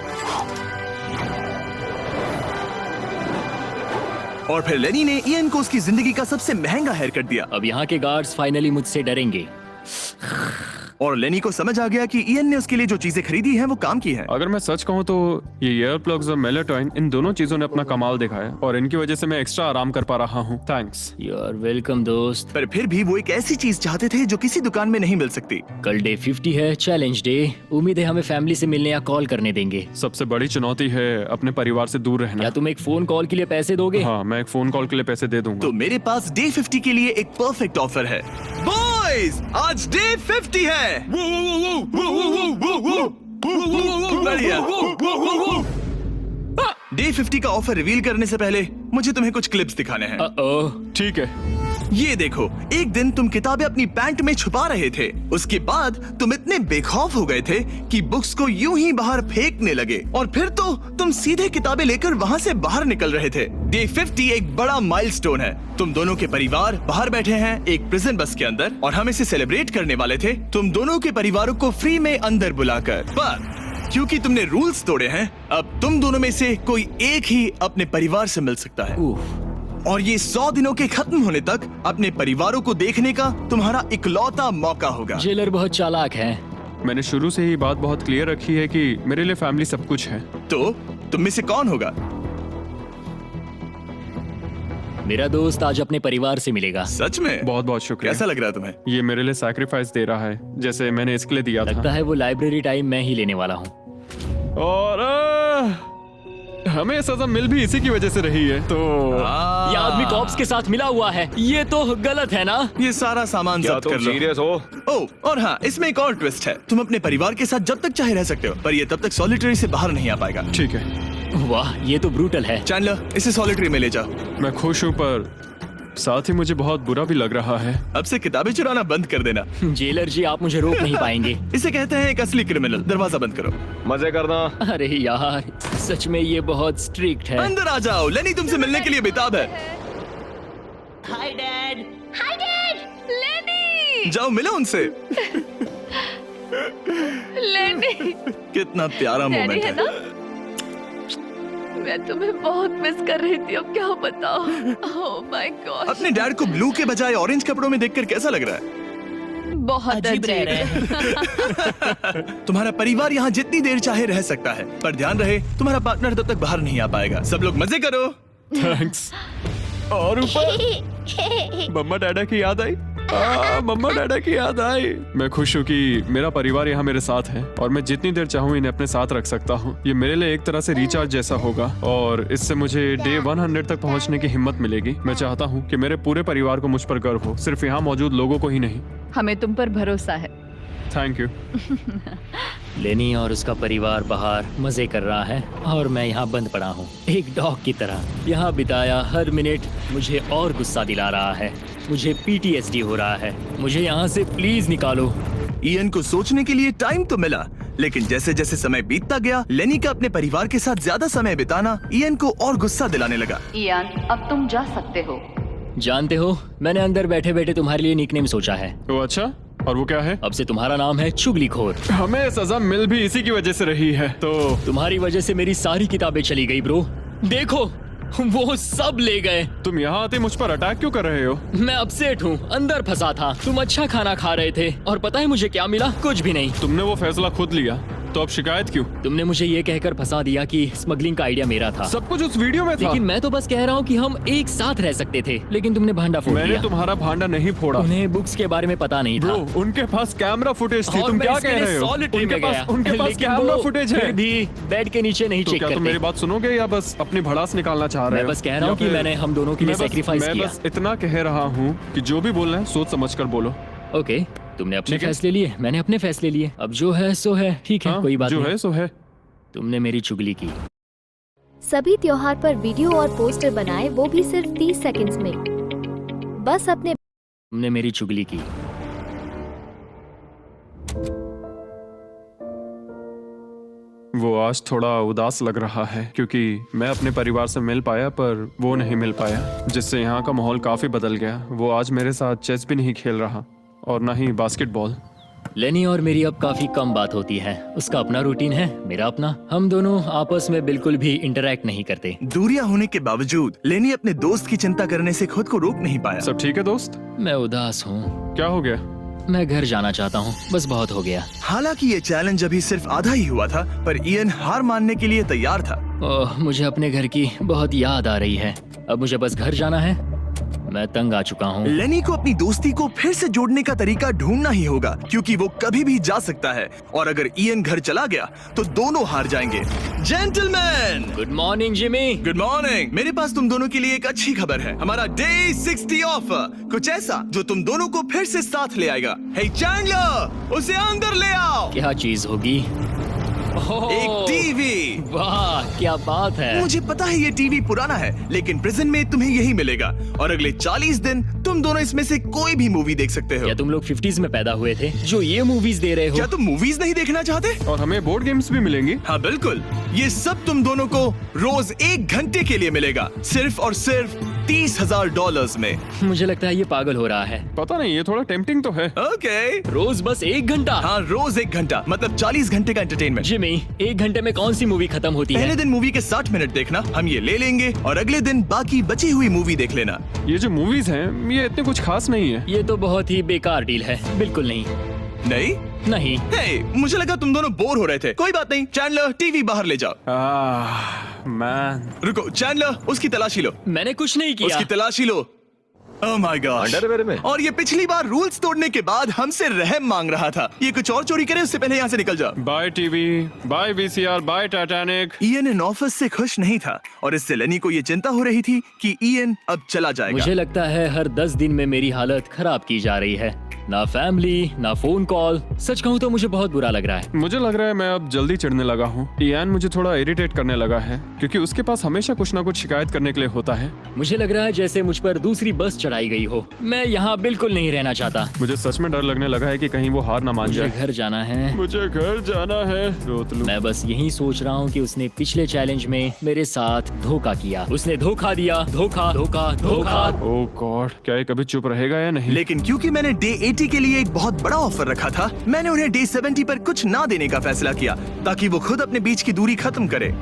और फिर लेनी ने ईएन को उसकी जिंदगी का सबसे महंगा हेयर कट दिया, अब यहाँ के गार्ड्स फाइनली मुझसे डरेंगे। और लेनी को समझ आ गया कि ईएन ने उसके लिए जो चीजें खरीदी हैं वो काम की हैं। अगर मैं सच कहूँ तो ये ईयर प्लग्स और मेलाटोनिन, इन दोनों चीजों ने अपना कमाल दिखाया, और इनकी वजह से मैं एक्स्ट्रा आराम कर पा रहा हूँ। थैंक्स। यू आर वेलकम दोस्त। पर फिर भी वो एक ऐसी चीज चाहते थे जो किसी दुकान में नहीं मिल सकती। कल डे 50 है, चैलेंज डे। उम्मीद है हमें फैमिली से मिलने या कॉल करने देंगे। सबसे बड़ी चुनौती है अपने परिवार से दूर क्या रहना। तुम एक फोन कॉल के लिए पैसे दोगे? हाँ, मैं एक फोन कॉल के लिए पैसे दे दूंगा। तो मेरे पास डे 50 के लिए एक परफेक्ट ऑफर है। बॉयज, आज डे 50 है। बढ़िया। डे 50 का ऑफर रिवील करने से पहले मुझे तुम्हें कुछ क्लिप्स दिखाने हैं। ओह, ठीक है। ये देखो, एक दिन तुम किताबें अपनी पैंट में छुपा रहे थे, उसके बाद तुम इतने बेखौफ हो गए थे कि बुक्स को यूं ही बाहर फेंकने लगे, और फिर तो तुम सीधे किताबें लेकर वहाँ से बाहर निकल रहे थे। डे 50 एक बड़ा माइलस्टोन है। तुम दोनों के परिवार बाहर बैठे हैं एक प्रिजन बस के अंदर, और हम इसे सेलिब्रेट करने वाले थे तुम दोनों के परिवारों को फ्री में अंदर बुलाकर। पर क्योंकि तुमने रूल्स तोड़े हैं, अब तुम दोनों में से कोई एक ही अपने परिवार से मिल सकता है, उफ। और ये 100 दिनों के खत्म होने तक अपने परिवारों को देखने का तुम्हारा इकलौता मौका होगा। जेलर बहुत चालाक है। मैंने शुरू से ही बात बहुत क्लियर रखी है कि मेरे लिए फैमिली सब कुछ है। तो तुम में से कौन होगा? मेरा दोस्त आज अपने परिवार से मिलेगा। सच में? बहुत बहुत शुक्रिया। कैसा लग रहा है तुम्हें? ये मेरे लिए सैक्रिफाइस दे रहा है, जैसे मैंने इसके लिए दिया लगता था। है वो लाइब्रेरी टाइम मैं ही लेने वाला हूँ। और हमें सजा मिल भी इसी की वजह से रही है। तो ये आदमी कॉप्स के साथ मिला हुआ है, ये तो गलत है ना? ये सारा सामान जब्त कर लो। सीरियस हो? ओह, और हाँ, इसमें एक और ट्विस्ट है। तुम अपने परिवार के साथ जब तक चाहे रह सकते हो, पर ये तब तक सॉलिटरी से बाहर नहीं आ पाएगा। ठीक है। वाह, ये तो ब्रूटल है। चैंडलर, इसे सॉलिटरी में ले जाओ। मैं खुश हूँ, पर साथ ही मुझे बहुत बुरा भी लग रहा है। अब से किताबें चुराना बंद कर देना। जेलर जी, आप मुझे रोक नहीं पाएंगे। इसे कहते हैं एक असली क्रिमिनल। दरवाजा बंद करो। मजे करना। अरे यार, सच में ये बहुत स्ट्रिक्ट है। अंदर आ जाओ, लेनी तुमसे मिलने के लिए बेताब है। Hi dad. लेनी जाओ मिलो उनसे। लेनी कितना प्यारा डैडी मोमेंट है है। ना? मैं तुम्हें बहुत मिस कर रही थी, अब क्या बताओ। ओह माय गॉड, अपने डैड को ब्लू के बजाय ऑरेंज कपड़ों में देखकर कैसा लग रहा है? बहुत अजीब रह रहे अजीब। हैं। तुम्हारा परिवार यहाँ जितनी देर चाहे रह सकता है, पर ध्यान रहे तुम्हारा पार्टनर तब तक बाहर नहीं आ पाएगा। सब लोग मजे करो। थैंक्स। और ऊपर मम्मा डैडा की याद आई। मम्मा डैडा की याद आई। मैं खुश हूँ कि मेरा परिवार यहाँ मेरे साथ है और मैं जितनी देर चाहूँ इन्हें अपने साथ रख सकता हूँ। ये मेरे लिए एक तरह से रिचार्ज जैसा होगा और इससे मुझे डे 100 तक पहुँचने की हिम्मत मिलेगी। मैं चाहता हूँ कि मेरे पूरे परिवार को मुझ पर गर्व हो, सिर्फ यहाँ मौजूद लोगों को ही नहीं। हमें तुम पर भरोसा है। Thank you. लेनी और उसका परिवार बाहर मजे कर रहा है और मैं यहाँ बंद पड़ा हूँ, एक डॉग की तरह। यहाँ बिताया हर मिनट मुझे और गुस्सा दिला रहा है। मुझे PTSD हो रहा है। मुझे यहाँ से प्लीज निकालो। इयन को सोचने के लिए टाइम तो मिला, लेकिन जैसे जैसे समय बीतता गया, लेनी का अपने परिवार के साथ ज्यादा समय बिताना इयन को और गुस्सा दिलाने लगा। इयान, अब तुम जा सकते हो। जानते हो, मैंने अंदर बैठे बैठे तुम्हारे लिए निकनेम सोचा है। तो अच्छा, और वो क्या है? अब से तुम्हारा नाम है चुगलीखोर। हमें सजा मिल भी इसी की वजह से रही है। तो तुम्हारी वजह से मेरी सारी किताबें चली गई ब्रो। देखो, वो सब ले गए। तुम यहाँ आते मुझ पर अटैक क्यों कर रहे हो? मैं अपसेट हूँ, अंदर फंसा था। तुम अच्छा खाना खा रहे थे और पता है मुझे क्या मिला? कुछ भी नहीं। तुमने वो फैसला खुद लिया, तो अब शिकायत क्यों? तुमने मुझे ये कहकर फंसा दिया कि स्मगलिंग का आइडिया मेरा था। सब कुछ उस वीडियो में था। लेकिन मैं तो बस कह रहा हूँ कि हम एक साथ रह सकते थे, लेकिन तुमने भांडा फोड़ मैंने दिया। तुम्हारा भांडा नहीं फोड़ा। उन्हें बुक्स के बारे में पता नहीं था। ब्रो, उनके पास कैमरा फुटेज थी। और तुम मैं क्या इसके कह लिए रहे हो? solitary उनके में गया। पास लेकिन कैमरा वो फुटेज है। फिर भी बेड के नीचे नहीं तो चेक क्या तुम मेरी करते। बात सुनोगे या बस अपनी भड़ास निकालना चाह रहे मैं हो? बस कह रहा हूँ या कि फिर- मैंने हम दोनों के लिए मैं बस- sacrifice मैं किया। बस इतना कह रहा हूँ कि जो भी बोलना है सोच समझ कर बोलो। ओके, तुमने अपने ठीक है। फैसले लिए, मैंने अपने फैसले लिए। अब जो है सो है, ठीक है, हाँ, कोई बात जो नहीं। है सो है। तुमने मेरी चुगली की। सभी त्योहार पर वीडियो और पोस्टर बनाएं, वो भी सिर्फ 30 सेकंड्स में। बस अपने तुमने मेरी चुगली की। वो आज थोड़ा उदास लग रहा है क्योंकि मैं अपने परिवार से मिल पाया पर वो नहीं मिल पाया, जिससे यहाँ का माहौल काफी बदल गया। वो आज मेरे साथ चेस भी नहीं खेल रहा और ना ही बास्केटबॉल। लेनी और मेरी अब काफी कम बात होती है। उसका अपना रूटीन है, मेरा अपना। हम दोनों आपस में बिल्कुल भी इंटरैक्ट नहीं करते। दूरियां होने के बावजूद लेनी अपने दोस्त की चिंता करने से खुद को रोक नहीं पाया। सब ठीक है दोस्त? मैं उदास हूँ। क्या हो गया? मैं घर जाना चाहता हूँ, बस बहुत हो गया। हालांकि ये चैलेंज अभी सिर्फ आधा ही हुआ था, पर इयन हार मानने के लिए तैयार था। ओह, मुझे अपने घर की बहुत याद आ रही है। अब मुझे बस घर जाना है। मैं तंग आ चुका हूँ। लेनी को अपनी दोस्ती को फिर से जोड़ने का तरीका ढूंढना ही होगा, क्योंकि वो कभी भी जा सकता है और अगर इयन घर चला गया तो दोनों हार जाएंगे। Gentleman, good morning Jimmy. Good morning. मेरे पास तुम दोनों के लिए एक अच्छी खबर है। हमारा डे 60 ऑफर, कुछ ऐसा जो तुम दोनों को फिर से साथ ले आएगा। हे चैंडलर, उसे अंदर ले आओ। क्या चीज होगी? ओह, एक टीवी। वाह, क्या बात है। मुझे पता है ये टीवी पुराना है, लेकिन प्रिजन में तुम्हें यही मिलेगा और अगले 40 दिन तुम दोनों इसमें से कोई भी मूवी देख सकते हो। क्या तुम लोग 50s में पैदा हुए थे जो ये मूवीज दे रहे हो? क्या तुम मूवीज नहीं देखना चाहते? और हमें बोर्ड गेम्स भी मिलेंगी। हाँ बिल्कुल, ये सब तुम दोनों को रोज 1 घंटे के लिए मिलेगा, सिर्फ और सिर्फ $30,000 में। मुझे लगता है ये पागल हो रहा है। पता नहीं, ये थोड़ा टेम्पटिंग तो है। ओके, रोज बस 1 घंटा? हाँ रोज 1 घंटा, मतलब 40 घंटे का एंटरटेनमेंट। जिमी, 1 घंटे में कौन सी मूवी खत्म होती पहले है? दिन मूवी के 60 मिनट देखना, हम ये ले लेंगे और अगले दिन बाकी बची हुई मूवी देख लेना। ये जो मूवीज हैं ये इतने कुछ खास नहीं है। ये तो बहुत ही बेकार डील है। बिल्कुल नहीं। नहीं? नहीं। हे, मुझे लगा तुम दोनों बोर हो रहे थे। कोई बात नहीं, चैंडलर टीवी बाहर ले जाओ। मैन, रुको चैंडलर, उसकी तलाशी लो। मैंने कुछ नहीं किया। उसकी तलाशी लो। Oh my gosh! अंडरवेयर में? और ये पिछली बार रूल्स तोड़ने के बाद हमसे रहम मांग रहा था। ये कुछ और चोरी करे उससे पहले यहाँ से निकल जा। Bye TV, bye VCR, bye Titanic. Ian इन ऑफिस से खुश नहीं था और इससे लेनी को ये चिंता हो रही थी कि इयन अब चला जाएगा। मुझे लगता है हर 10 दिन में मेरी हालत खराब की जा रही है। ना फैमिली, ना फोन कॉल। सच कहूँ तो मुझे बहुत बुरा लग रहा है। मुझे लग रहा है मैं अब जल्दी चिढ़ने लगा हूँ। इयान मुझे थोड़ा इरिटेट करने लगा है क्योंकि उसके पास हमेशा कुछ ना कुछ शिकायत करने के लिए होता है। मुझे लग रहा है जैसे मुझ पर दूसरी बस चढ़ाई गई हो। मैं यहाँ बिल्कुल नहीं रहना चाहता। मुझे सच में डर लगने लगा है कि कहीं वो हार ना मान मुझे जाए। घर जाना है। मुझे घर जाना है। रोतलू। मैं बस यही सोच रहा हूँ कि उसने पिछले चैलेंज में मेरे साथ धोखा किया। उसने धोखा दिया। धोखा धोखा धोखा। ओह गॉड, क्या ये कभी चुप रहेगा या नहीं? लेकिन क्योंकि मैंने डे 80 के लिए एक बहुत बड़ा ऑफर रखा था, मैंने उन्हें डे 70 पर कुछ ना देने का फैसला किया ताकि वो खुद अपने बीच की दूरी खत्म करे।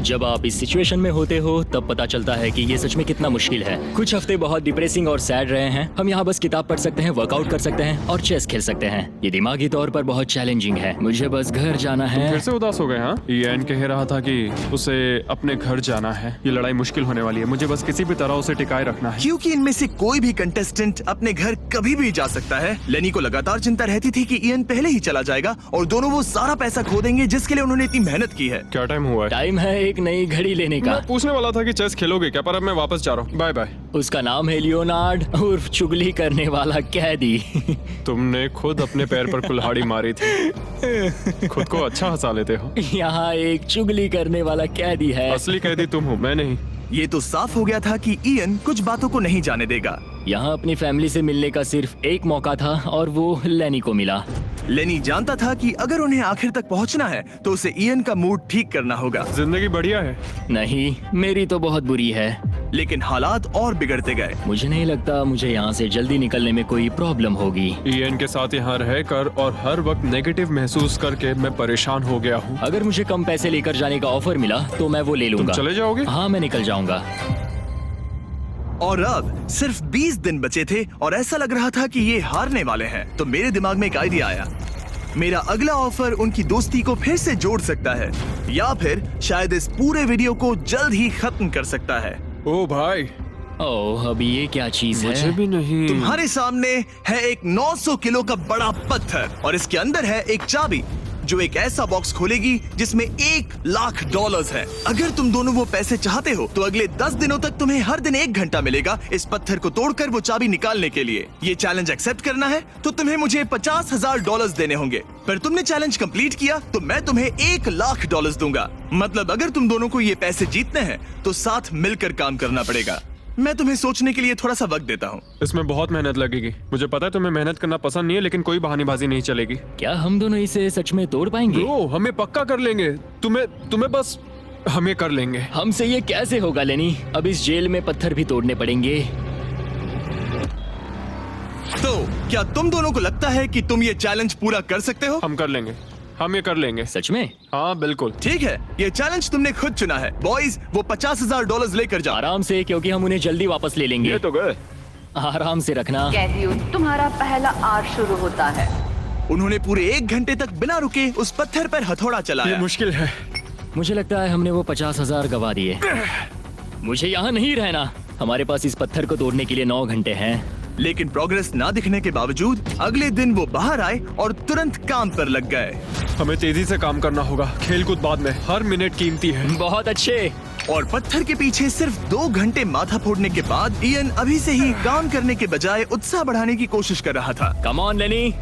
जब आप इस सिचुएशन में होते हो तब पता चलता है कि ये सच में कितना मुश्किल है। कुछ हफ्ते बहुत डिप्रेसिंग और सैड रहे हैं। हम यहाँ बस किताब पढ़ सकते हैं, वर्कआउट कर सकते हैं और चेस खेल सकते हैं। ये दिमागी तौर पर बहुत चैलेंजिंग है। मुझे बस घर जाना है। फिर से उदास हो गए? हाँ, इयान कह रहा था कि उसे अपने घर जाना है। ये लड़ाई मुश्किल होने वाली है। मुझे बस किसी भी तरह उसे टिकाए रखना है। क्योंकि इनमें से कोई भी कंटेस्टेंट अपने घर कभी भी जा सकता है। लेनी को लगातार चिंता रहती थी कि इयान पहले ही चला जाएगा और दोनों वो सारा पैसा खो देंगे जिसके लिए उन्होंने इतनी मेहनत की है। क्या टाइम हुआ है? टाइम है एक नई घड़ी लेने का। मैं पूछने वाला था कि चेस खेलोगे क्या, पर अब मैं वापस जा रहा हूँ। Bye bye. उसका नाम है लियोनार्ड उर्फ चुगली करने वाला कैदी। तुमने खुद अपने पैर पर कुल्हाड़ी मारी थी। खुद को अच्छा हंसा लेते हो। यहाँ एक चुगली करने वाला कैदी है। असली कैदी तुम हो, मैं नहीं। ये तो साफ हो गया था कि इयन कुछ बातों को नहीं जाने देगा। यहाँ अपनी फैमिली से मिलने का सिर्फ एक मौका था और वो लेनी को मिला। लेनी जानता था कि अगर उन्हें आखिर तक पहुंचना है तो उसे इयन का मूड ठीक करना होगा। जिंदगी बढ़िया है। नहीं, मेरी तो बहुत बुरी है। लेकिन हालात और बिगड़ते गए। मुझे नहीं लगता मुझे यहाँ से जल्दी निकलने में कोई प्रॉब्लम होगी। इयान के साथ यहाँ रहकर और हर वक्त नेगेटिव महसूस करके मैं परेशान हो गया हूँ। अगर मुझे कम पैसे लेकर जाने का ऑफर मिला तो मैं वो ले लूंगा। चले जाओगे? हाँ, मैं निकल जाऊंगा। और अब सिर्फ 20 दिन बचे थे और ऐसा लग रहा था कि ये हारने वाले हैं। तो मेरे दिमाग में एक आइडिया आया। मेरा अगला ऑफर उनकी दोस्ती को फिर से जोड़ सकता है या फिर शायद इस पूरे वीडियो को जल्द ही खत्म कर सकता है। ओ भाई, ओह, अभी ये क्या चीज मुझे है? भी नहीं। तुम्हारे सामने है एक 900 किलो का बड़ा पत्थर और इसके अंदर है एक चाबी जो एक ऐसा बॉक्स खोलेगी जिसमें $1,00,000 है। अगर तुम दोनों वो पैसे चाहते हो तो अगले 10 दिनों तक तुम्हें हर दिन 1 घंटा मिलेगा इस पत्थर को तोड़कर वो चाबी निकालने के लिए। ये चैलेंज एक्सेप्ट करना है तो तुम्हें मुझे $50,000 देने होंगे, पर तुमने चैलेंज कंप्लीट किया तो मैं तुम्हें $1,00,000 दूंगा। मतलब अगर तुम दोनों को ये पैसे जीतने हैं तो साथ मिलकर काम करना पड़ेगा। मैं तुम्हें सोचने के लिए थोड़ा सा वक्त देता हूँ। इसमें बहुत मेहनत लगेगी। मुझे पता है तुम्हें मेहनत करना पसंद नहीं है, लेकिन कोई बहानेबाजी नहीं चलेगी। क्या हम दोनों इसे सच में तोड़ पाएंगे? ब्रो, हमें पक्का कर लेंगे। तुम्हें बस हमें कर लेंगे। हमसे ये कैसे होगा लेनी? अब इस जेल में पत्थर भी तोड़ने पड़ेंगे। तो क्या तुम दोनों को लगता है कि तुम ये चैलेंज पूरा कर सकते हो? हम कर लेंगे। हम ये कर लेंगे। सच में? हाँ बिल्कुल। ठीक है, ये चैलेंज तुमने खुद चुना है। बॉयज, वो $50,000 लेकर जाओ। आराम से, क्योंकि हम उन्हें जल्दी वापस ले लेंगे। ये तो गए। आराम से रखना। कैदियों, तुम्हारा पहला आर शुरू होता है। उन्होंने पूरे 1 घंटे तक बिना रुके उस पत्थर पर हथौड़ा ये चलाया। मुश्किल है। मुझे लगता है हमने वो 50,000 गवा दिए। मुझे यहाँ नहीं रहना। हमारे पास इस पत्थर को तोड़ने के लिए 9 घंटे हैं। लेकिन प्रोग्रेस ना दिखने के बावजूद अगले दिन वो बाहर आए और तुरंत काम पर लग गए। हमें तेजी से काम करना होगा। खेलकूद बाद में, हर मिनट कीमती है। बहुत अच्छे। और पत्थर के पीछे सिर्फ 2 घंटे माथा फोड़ने के बाद इयन अभी से ही काम करने के बजाय उत्साह बढ़ाने की कोशिश कर रहा था। कम ऑन लेनी।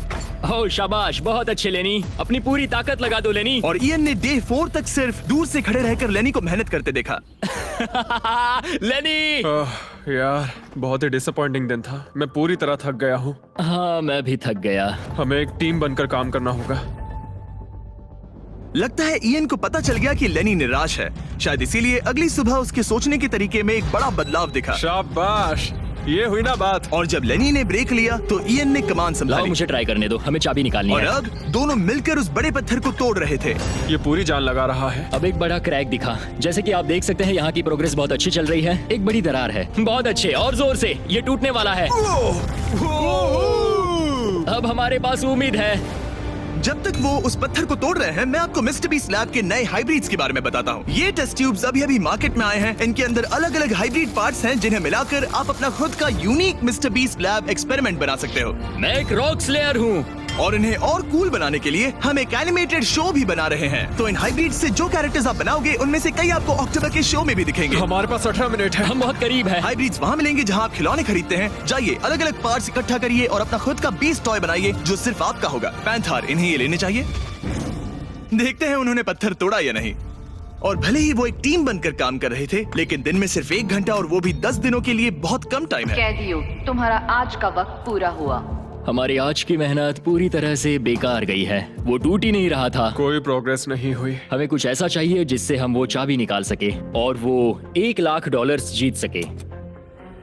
ओह शाबाश, बहुत अच्छे लेनी। अपनी पूरी ताकत लगा दो लेनी। और इयन ने डे 4 तक सिर्फ दूर से खड़े रहकर लेनी को मेहनत करते देखा। लेनी। यार, बहुत ही डिसअपॉइंटिंग दिन था। मैं पूरी तरह थक गया हूँ। हाँ, मैं भी थक गया। हमें एक टीम बनकर काम करना होगा। लगता है इयन को पता चल गया कि लेनी निराश है। शायद इसीलिए अगली सुबह उसके सोचने के तरीके में एक बड़ा बदलाव दिखा। शाबाश, ये हुई ना बात। और जब लेनी ने ब्रेक लिया तो इयन ने कमान लाओ, संभाली मुझे ट्राई करने दो। हमें चाबी निकालनी और है। अब दोनों मिलकर उस बड़े पत्थर को तोड़ रहे थे। ये पूरी जान लगा रहा है। अब एक बड़ा क्रैक दिखा। जैसे कि आप देख सकते हैं, यहाँ की प्रोग्रेस बहुत अच्छी चल रही है। एक बड़ी दरार है। बहुत अच्छे, और जोर से। ये टूटने वाला है। अब हमारे पास उम्मीद है। जब तक वो उस पत्थर को तोड़ रहे हैं, मैं आपको मिस्टर बीस्ट लैब के नए हाइब्रिड्स के बारे में बताता हूँ। ये टेस्ट ट्यूब्स अभी मार्केट में आए हैं। इनके अंदर अलग अलग हाइब्रिड पार्ट्स हैं जिन्हें मिलाकर आप अपना खुद का unique mister beast lab experiment बना सकते हो। मैं एक रॉक स्लेयर हूँ। और इन्हें और कूल बनाने के लिए हम एक एनिमेटेड शो भी बना रहे हैं। तो इन हाइब्रिड से जो कैरेक्टर्स आप बनाओगे उनमें से कई आपको अक्टूबर के शो में भी दिखेंगे। हमारे पास 18 मिनट है। हम बहुत करीब हैं। हाइब्रिड्स वहाँ मिलेंगे जहाँ आप खिलौने खरीदते हैं। जाइए अलग अलग पार्ट्स इकट्ठा करिए और अपना खुद का बीस्ट टॉय बनाइए जो सिर्फ आपका होगा। पैंथर, इन्हें ये लेने चाहिए। देखते हैं उन्होंने पत्थर तोड़ा या नहीं। और भले ही वो एक टीम बनकर काम कर रहे थे, लेकिन दिन में सिर्फ 1 घंटा और वो भी 10 दिनों के लिए बहुत कम टाइम है। कैदियों, तुम्हारा आज का वक्त पूरा हुआ। हमारी आज की मेहनत पूरी तरह से बेकार गई है। वो टूट ही नहीं रहा था। कोई प्रोग्रेस नहीं हुई। हमें कुछ ऐसा चाहिए जिससे हम वो चाबी निकाल सके और वो $1 लाख जीत सके।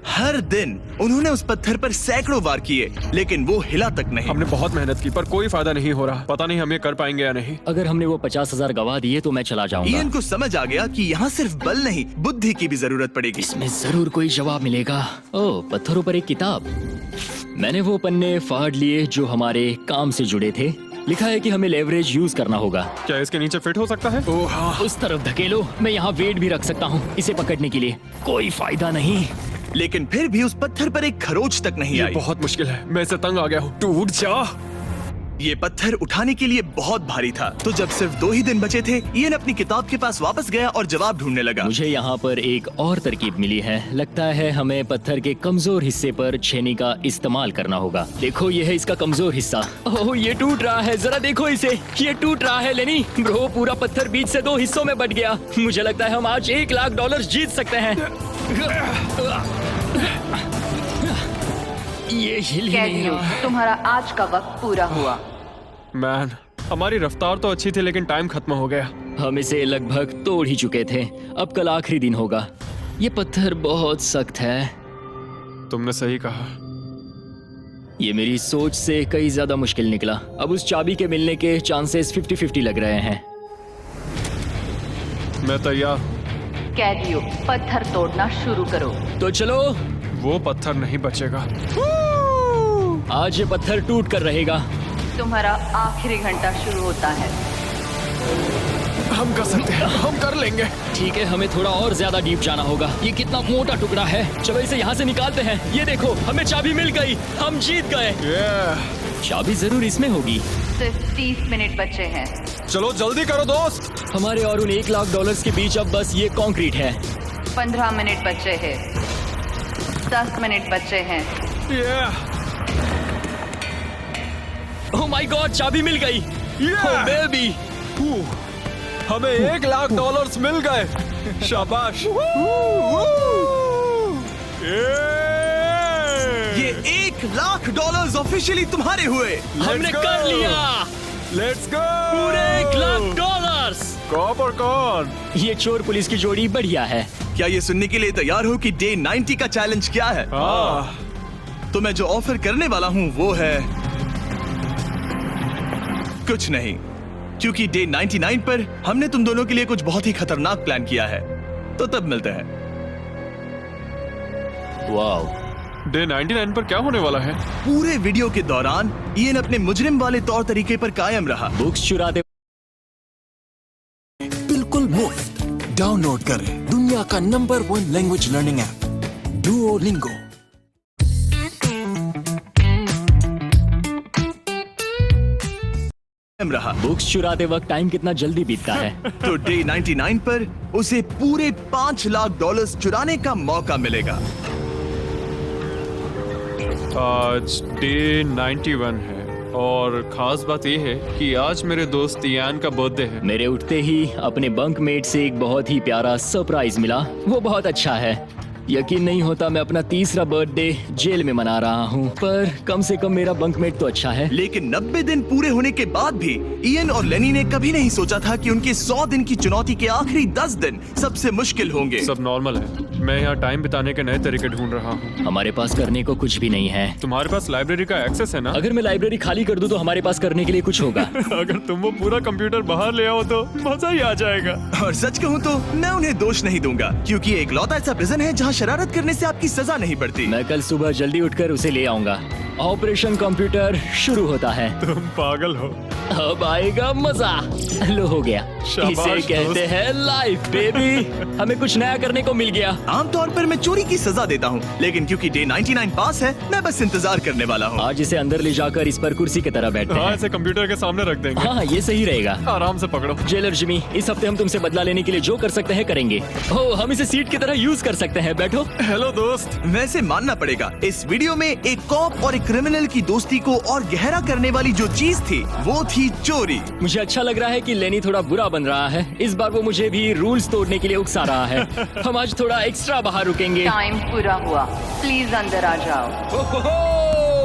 हर दिन उन्होंने उस पत्थर पर सैकड़ों बार किए, लेकिन वो हिला तक नहीं। हमने बहुत मेहनत की पर कोई फायदा नहीं हो रहा। पता नहीं हम ये कर पाएंगे या नहीं। अगर हमने वो 50,000 गवा दिए तो मैं चला जाऊंगा। इयन को समझ आ गया कि यहाँ सिर्फ बल नहीं, बुद्धि की भी जरूरत पड़ेगी। इसमें जरूर कोई जवाब मिलेगा। ओह, पत्थरों पर एक किताब। मैंने वो पन्ने फाड़ लिए जो हमारे काम से जुड़े थे। लिखा है कि हमें लेवरेज यूज करना होगा। क्या इसके नीचे फिट हो सकता है? ओह हाँ। उस तरफ धकेलो। मैं यहाँ वेट भी रख सकता हूँ इसे पकड़ने के लिए। कोई फायदा नहीं। लेकिन फिर भी उस पत्थर पर एक खरोच तक नहीं ये आई। बहुत मुश्किल है। मैं इससे तंग आ गया हूँ। टूट जा। ये पत्थर उठाने के लिए बहुत भारी था। तो जब सिर्फ 2 ही दिन बचे थे, इयन अपनी किताब के पास वापस गया और जवाब ढूंढने लगा। मुझे यहाँ पर एक और तरकीब मिली है। लगता है हमें पत्थर के कमजोर हिस्से पर छेनी का इस्तेमाल करना होगा। देखो, ये है इसका कमजोर हिस्सा। ओह, ये टूट रहा है। जरा देखो इसे। ये टूट रहा है लेनी। ब्रो, पूरा पत्थर बीच से 2 हिस्सों में बट गया। मुझे लगता है हम आज $1 लाख जीत सकते हैं। ये हिल ही नहीं कैदियों, रहा है। तुम्हारा आज का वक्त पूरा हुआ। मैन, हमारी रफ्तार तो अच्छी थी लेकिन टाइम खत्म हो गया। हम इसे लगभग तोड़ ही चुके थे। अब कल आखिरी दिन होगा। ये पत्थर बहुत सख्त है। तुमने सही कहा। ये मेरी सोच से कई ज्यादा मुश्किल निकला। अब उस चाबी के मिलने के चांसेस 50-50 लग रहे हैं। मैं तैयार हूँ। कैदियों, पत्थर तोड़ना शुरू करो। तो चलो। वो पत्थर नहीं बचेगा। आज ये पत्थर टूट कर रहेगा। तुम्हारा आखिरी घंटा शुरू होता है। हम कर सकते हैं। हम कर लेंगे। ठीक है, हमें थोड़ा और ज्यादा डीप जाना होगा। ये कितना मोटा टुकड़ा है। चलो इसे यहाँ से निकालते हैं। ये देखो, हमें चाबी मिल गई। हम जीत गए। चाबी जरूर इसमें होगी। सिर्फ 30 मिनट बचे हैं। चलो जल्दी करो दोस्त। हमारे और उन $1 लाख के बीच अब बस ये कंक्रीट है। 15 मिनट बचे हैं। 10 मिनट बचे हैं। ओह माय गॉड, चाबी मिल गई। ओह बेबी। हमें $1 लाख मिल गए। शाबाश। ये $1 लाख ऑफिशियली तुम्हारे हुए। हमने कर लिया। Let's go. पूरे $1 लाख। कौन और कौन? ये चोर पुलिस की जोड़ी बढ़िया है। क्या ये सुनने के लिए तैयार हो कि डे 90 का चैलेंज क्या है? तो मैं जो ऑफर करने वाला हूँ वो है कुछ नहीं, क्योंकि डे 99 पर हमने तुम दोनों के लिए कुछ बहुत ही खतरनाक प्लान किया है। तो तब मिलते हैं। वाओ। डे 99 पर क्या होने वाला है? पूरे वीडियो के दौरान इयन अपने मुजरिम वाले तौर तरीके पर कायम रहा। बुक्स चुराते बिल्कुल मुफ्त डाउनलोड करें दुनिया का number 1 language learning app Duolingo. रहा। बुक्स चुराते वक्त टाइम कितना जल्दी बीतता है। तो डे 99 पर उसे पूरे $5 लाख चुराने का मौका मिलेगा। आज डे 91 है और खास बात यह है कि आज मेरे दोस्त इयान का बर्थडे है। मेरे उठते ही अपने बंकमेट से एक बहुत ही प्यारा सरप्राइज मिला। वो बहुत अच्छा है। यकीन नहीं होता मैं अपना 3रा बर्थडे जेल में मना रहा हूँ, पर कम से कम मेरा बंकमेट तो अच्छा है। लेकिन 90 दिन पूरे होने के बाद भी इयन और लेनी ने कभी नहीं सोचा था कि उनके 100 दिन की चुनौती के आखिरी 10 दिन सबसे मुश्किल होंगे। सब नॉर्मल है। मैं यहाँ टाइम बिताने के नए तरीके ढूंढ रहा हूँ। हमारे पास करने को कुछ भी नहीं है। तुम्हारे पास लाइब्रेरी का एक्सेस है ना? अगर मैं लाइब्रेरी खाली कर दूं तो हमारे पास करने के लिए कुछ होगा। अगर तुम वो पूरा कंप्यूटर बाहर ले आओ तो मजा ही आ जाएगा। और सच कहूँ तो मैं उन्हें दोष नहीं दूंगा, क्योंकि ये इकलौता ऐसा प्रिजन है जहाँ शरारत करने से आपकी सजा नहीं पड़ती। मैं कल सुबह जल्दी उठकर उसे ले आऊंगा। ऑपरेशन कंप्यूटर शुरू होता है। तुम पागल हो। अब आएगा मजा। लो हो गया। शाबाश इसे कहते दोस्त। हैं लाइफ बेबी। हमें कुछ नया करने को मिल गया। आमतौर पर मैं चोरी की सजा देता हूँ, लेकिन क्योंकि डे 99 पास है, मैं बस इंतजार करने वाला हूँ। आज इसे अंदर ले जाकर इस पर कुर्सी की तरह बैठते हाँ, हैं। इसे कंप्यूटर के सामने रख देंगे। हाँ, ये सही रहेगा। आराम से पकड़ो। जेलर जिमी, इस हफ्ते हम तुमसे बदला लेने के लिए जो कर सकते हैं करेंगे। ओह, हम इसे सीट की तरह यूज कर सकते हैं। बैठो। हेलो दोस्त। वैसे मानना पड़ेगा, इस वीडियो में एक कॉप और एक क्रिमिनल की दोस्ती को और गहरा करने वाली जो चीज थी वो थी चोरी। मुझे अच्छा लग रहा है कि लेनी थोड़ा बुरा बन रहा है। इस बार वो मुझे भी रूल्स तोड़ने के लिए उकसा रहा है। हम आज थोड़ा एक्स्ट्रा बाहर रुकेंगे। टाइम पूरा हुआ, प्लीज अंदर आ जाओ।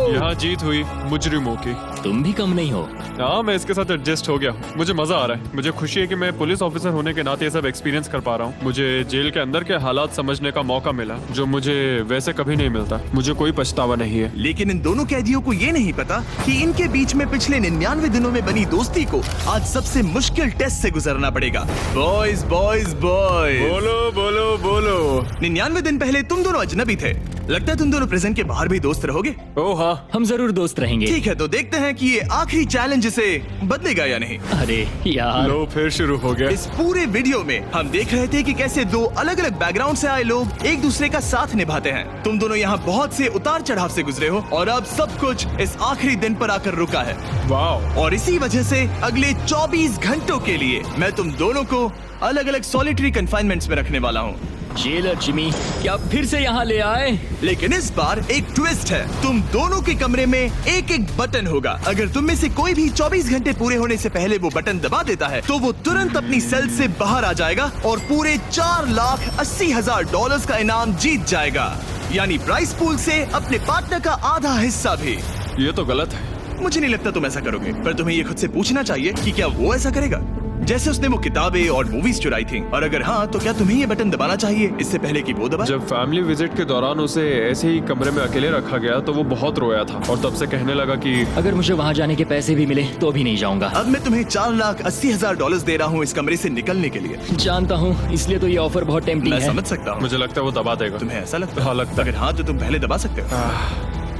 यहाँ जीत हुई मुजरिमों की। तुम भी कम नहीं हो। हाँ, मैं इसके साथ एडजस्ट हो गया हूँ। मुझे मजा आ रहा है। मुझे खुशी है कि मैं पुलिस ऑफिसर होने के नाते ये सब एक्सपीरियंस कर पा रहा हूँ। मुझे जेल के अंदर के हालात समझने का मौका मिला, जो मुझे वैसे कभी नहीं मिलता। मुझे कोई पछतावा नहीं है। लेकिन इन दोनों कैदियों को ये नहीं पता कि इनके बीच में पिछले 99 दिनों में बनी दोस्ती को आज सबसे मुश्किल टेस्ट से गुजरना पड़ेगा। बॉयज बॉयज बॉयज, बोलो बोलो बोलो। 99 दिन पहले तुम दोनों अजनबी थे। लगता है तुम दोनों प्रिजन के बाहर भी दोस्त रहोगे। ओह हाँ। हम जरूर दोस्त रहेंगे। ठीक है, तो देखते हैं कि ये आखिरी चैलेंज इसे बदलेगा या नहीं। अरे यार, लो, फिर शुरू हो गया। इस पूरे वीडियो में हम देख रहे थे कि कैसे दो अलग अलग बैकग्राउंड से आए लोग एक दूसरे का साथ निभाते हैं। तुम दोनों यहाँ बहुत से उतार चढ़ाव से गुजरे हो और अब सब कुछ इस आखिरी दिन पर आकर रुका है। वाह। और इसी वजह से अगले 24 घंटों के लिए मैं तुम दोनों को अलग अलग सॉलिटरी कन्फाइनमेंट्स में रखने वाला हूँ। जेलर जिमी, क्या फिर से यहाँ ले आए? लेकिन इस बार एक ट्विस्ट है। तुम दोनों के कमरे में एक एक बटन होगा। अगर तुम में से कोई भी 24 घंटे पूरे होने से पहले वो बटन दबा देता है तो वो तुरंत अपनी सेल से बाहर आ जाएगा और पूरे $4,80,000 का इनाम जीत जाएगा, यानी प्राइस पूल से अपने पार्टनर का आधा हिस्सा भी। ये तो गलत है। मुझे नहीं लगता तुम ऐसा करोगे, पर तुम्हें ये खुद से पूछना चाहिए कि क्या वो ऐसा करेगा, जैसे उसने वो किताबें और मूवीज चुराई थी। और अगर हाँ, तो क्या तुम्हें ये बटन दबाना चाहिए इससे पहले कि वो दबाए? जब फैमिली विजिट के दौरान उसे ऐसे ही कमरे में अकेले रखा गया तो वो बहुत रोया था और तब से कहने लगा कि अगर मुझे वहाँ जाने के पैसे भी मिले तो भी नहीं जाऊंगा। अब मैं तुम्हें $4,80,000 दे रहा हूँ इस कमरे से निकलने के लिए। जानता हूँ, इसलिए तो ये ऑफर बहुत टेम्पटिंग मैं है। समझ सकता हूँ। मुझे लगता है वो दबा देगा। तुम्हें ऐसा लगता है? हाँ, लगता है। अगर हाँ, तो तुम पहले दबा सकते हो।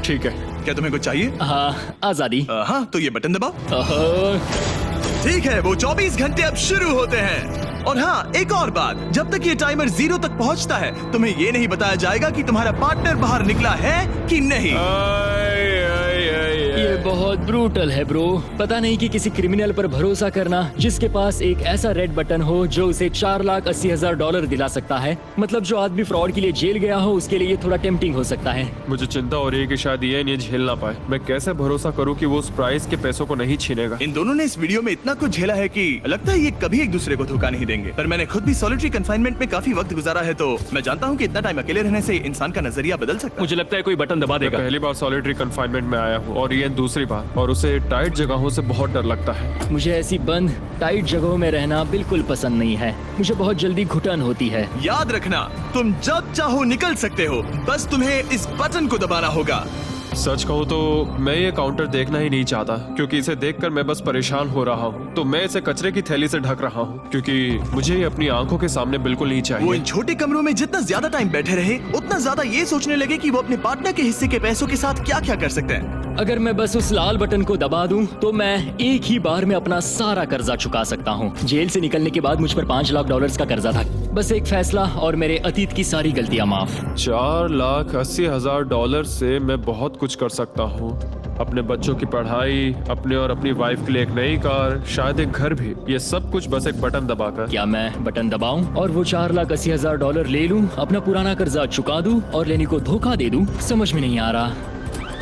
ठीक है। क्या तुम्हें कुछ चाहिए? हाँ, आजादी। हाँ, तो ये बटन दबाओ। ओहो, ठीक है, वो 24 घंटे अब शुरू होते हैं। और हाँ, एक और बात, जब तक ये टाइमर 0 तक पहुंचता है तुम्हें ये नहीं बताया जाएगा कि तुम्हारा पार्टनर बाहर निकला है कि नहीं। ये बहुत ब्रूटल है ब्रो। पता नहीं कि किसी क्रिमिनल पर भरोसा करना जिसके पास एक ऐसा रेड बटन हो जो उसे $4,80,000 दिला सकता है। मतलब जो आदमी फ्रॉड के लिए जेल गया हो उसके लिए ये थोड़ा टेम्पटिंग हो सकता है। मुझे चिंता हो रही है कि शायद ये इन्हें झेल ना पाए। मैं कैसे भरोसा करूं कि वो उस प्राइस के पैसों को नहीं छीनेगा। इन दोनों ने इस वीडियो में इतना कुछ झेला है कि लगता है ये कभी एक दूसरे को धोखा नहीं देंगे। पर मैंने खुद भी सॉलिटरी कन्फाइनमेंट में काफी वक्त गुजारा है, तो मैं जानता हूँ कि इतना टाइम अकेले रहने से इंसान का नजरिया बदल सकता है। मुझे लगता है कोई बटन दबा मैं देगा। पहली बार सॉलिटरी कंफाइनमेंट में आया हूँ और ये दूसरी बार, और उसे टाइट जगहों से बहुत डर लगता है। मुझे ऐसी बंद टाइट जगहों में रहना बिल्कुल पसंद नहीं है। मुझे बहुत जल्दी घुटन होती है। याद रखना, तुम जब चाहो निकल सकते हो, बस तुम्हें इस बटन को दबाना होगा। सच कहूँ तो मैं ये काउंटर देखना ही नहीं चाहता, क्योंकि इसे देखकर मैं बस परेशान हो रहा हूँ। तो मैं इसे कचरे की थैली से ढक रहा हूँ, क्योंकि मुझे ये अपनी आंखों के सामने बिल्कुल नहीं वो चाहिए। इन छोटे कमरों में जितना ज्यादा टाइम बैठे रहे उतना ज्यादा ये सोचने लगे कि वो अपने पार्टनर के हिस्से के पैसों के साथ क्या क्या कर सकते हैं। अगर मैं बस उस लाल बटन को दबा दूं तो मैं एक ही बार में अपना सारा कर्जा चुका सकता हूं। जेल से निकलने के बाद मुझ पर $5,00,000 का कर्जा था। बस एक फैसला और मेरे अतीत की सारी गलतियां माफ। $4,80,000 से मैं बहुत कुछ कर सकता हूँ। अपने बच्चों की पढ़ाई, अपने और अपनी वाइफ के लिए एक नई कार, शायद एक घर भी। ये सब कुछ बस एक बटन दबाकर। क्या मैं बटन दबाऊं और वो $4,80,000 ले लूं, अपना पुराना कर्जा चुका दूं और लेनी को धोखा दे दूं? समझ में नहीं आ रहा।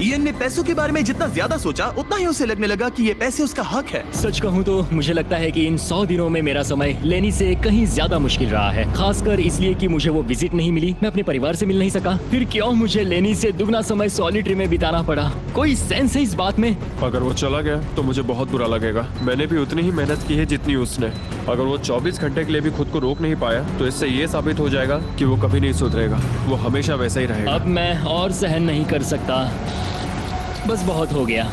इयन ने पैसों के बारे में जितना ज्यादा सोचा उतना ही उसे लगने लगा कि ये पैसे उसका हक है। सच कहूं तो मुझे लगता है कि इन 100 दिनों में मेरा समय लेनी से कहीं ज्यादा मुश्किल रहा है, खासकर इसलिए कि मुझे वो विजिट नहीं मिली, मैं अपने परिवार से मिल नहीं सका। फिर क्यों मुझे लेनी से दुगना समय सॉलिटरी में बिताना पड़ा? कोई सेंस है इस बात में? अगर वो चला गया तो मुझे बहुत बुरा लगेगा। मैंने भी उतनी ही मेहनत की है जितनी उसने। अगर वो 24 घंटे के लिए भी खुद को रोक नहीं पाया तो इससे ये साबित हो जाएगा कि वो कभी नहीं सुधरेगा। वो हमेशा वैसा ही रहेगा। अब मैं और सहन नहीं कर सकता, बस बहुत हो गया।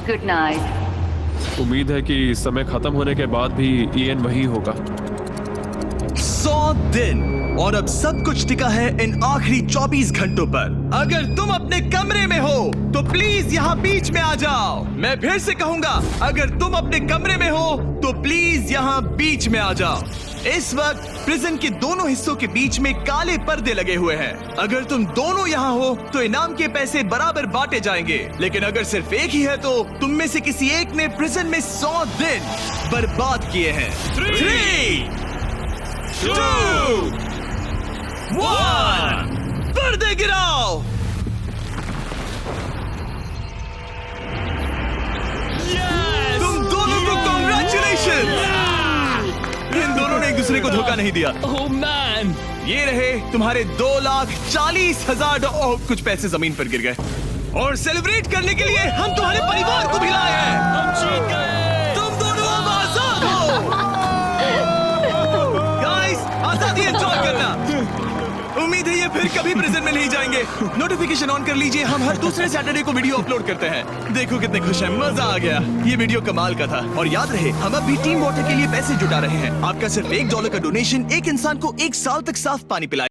Good night. उम्मीद है कि समय खत्म होने के बाद भी इयन वही होगा। 100 दिन और अब सब कुछ टिका है इन आखिरी 24 घंटों पर। अगर तुम अपने कमरे में हो तो प्लीज यहाँ बीच में आ जाओ। मैं फिर से कहूंगा, अगर तुम अपने कमरे में हो तो प्लीज यहाँ बीच में आ जाओ। इस वक्त प्रिजन के दोनों हिस्सों के बीच में काले पर्दे लगे हुए हैं। अगर तुम दोनों यहाँ हो तो इनाम के पैसे बराबर बांटे जाएंगे, लेकिन अगर सिर्फ एक ही है तो तुम में से किसी एक ने प्रिजन में 100 दिन बर्बाद किए हैं। 3, 2, 1 पर्दे गिराओ। तुम दोनों को कांग्रेचुलेशन। इन दोनों ने एक दूसरे को धोखा नहीं दिया। ओह मैन, ये रहे तुम्हारे 2,40,000 और कुछ पैसे जमीन पर गिर गए। और सेलिब्रेट करने के लिए हम तुम्हारे परिवार को भी लाए हैं। हम जीत गए। तुम दोनों अब आजाद हो। गाइस, आजादी एंजॉय करना। उम्मीद है ये फिर कभी प्रिजन में नहीं जाएंगे। नोटिफिकेशन ऑन कर लीजिए, हम हर दूसरे सैटरडे को वीडियो अपलोड करते हैं। देखो कितने खुश हैं, मजा आ गया। ये वीडियो कमाल का था। और याद रहे, हम अब भी टीम वाटर के लिए पैसे जुटा रहे हैं। आपका सिर्फ $1 का डोनेशन एक इंसान को 1 साल तक साफ पानी पिलाए।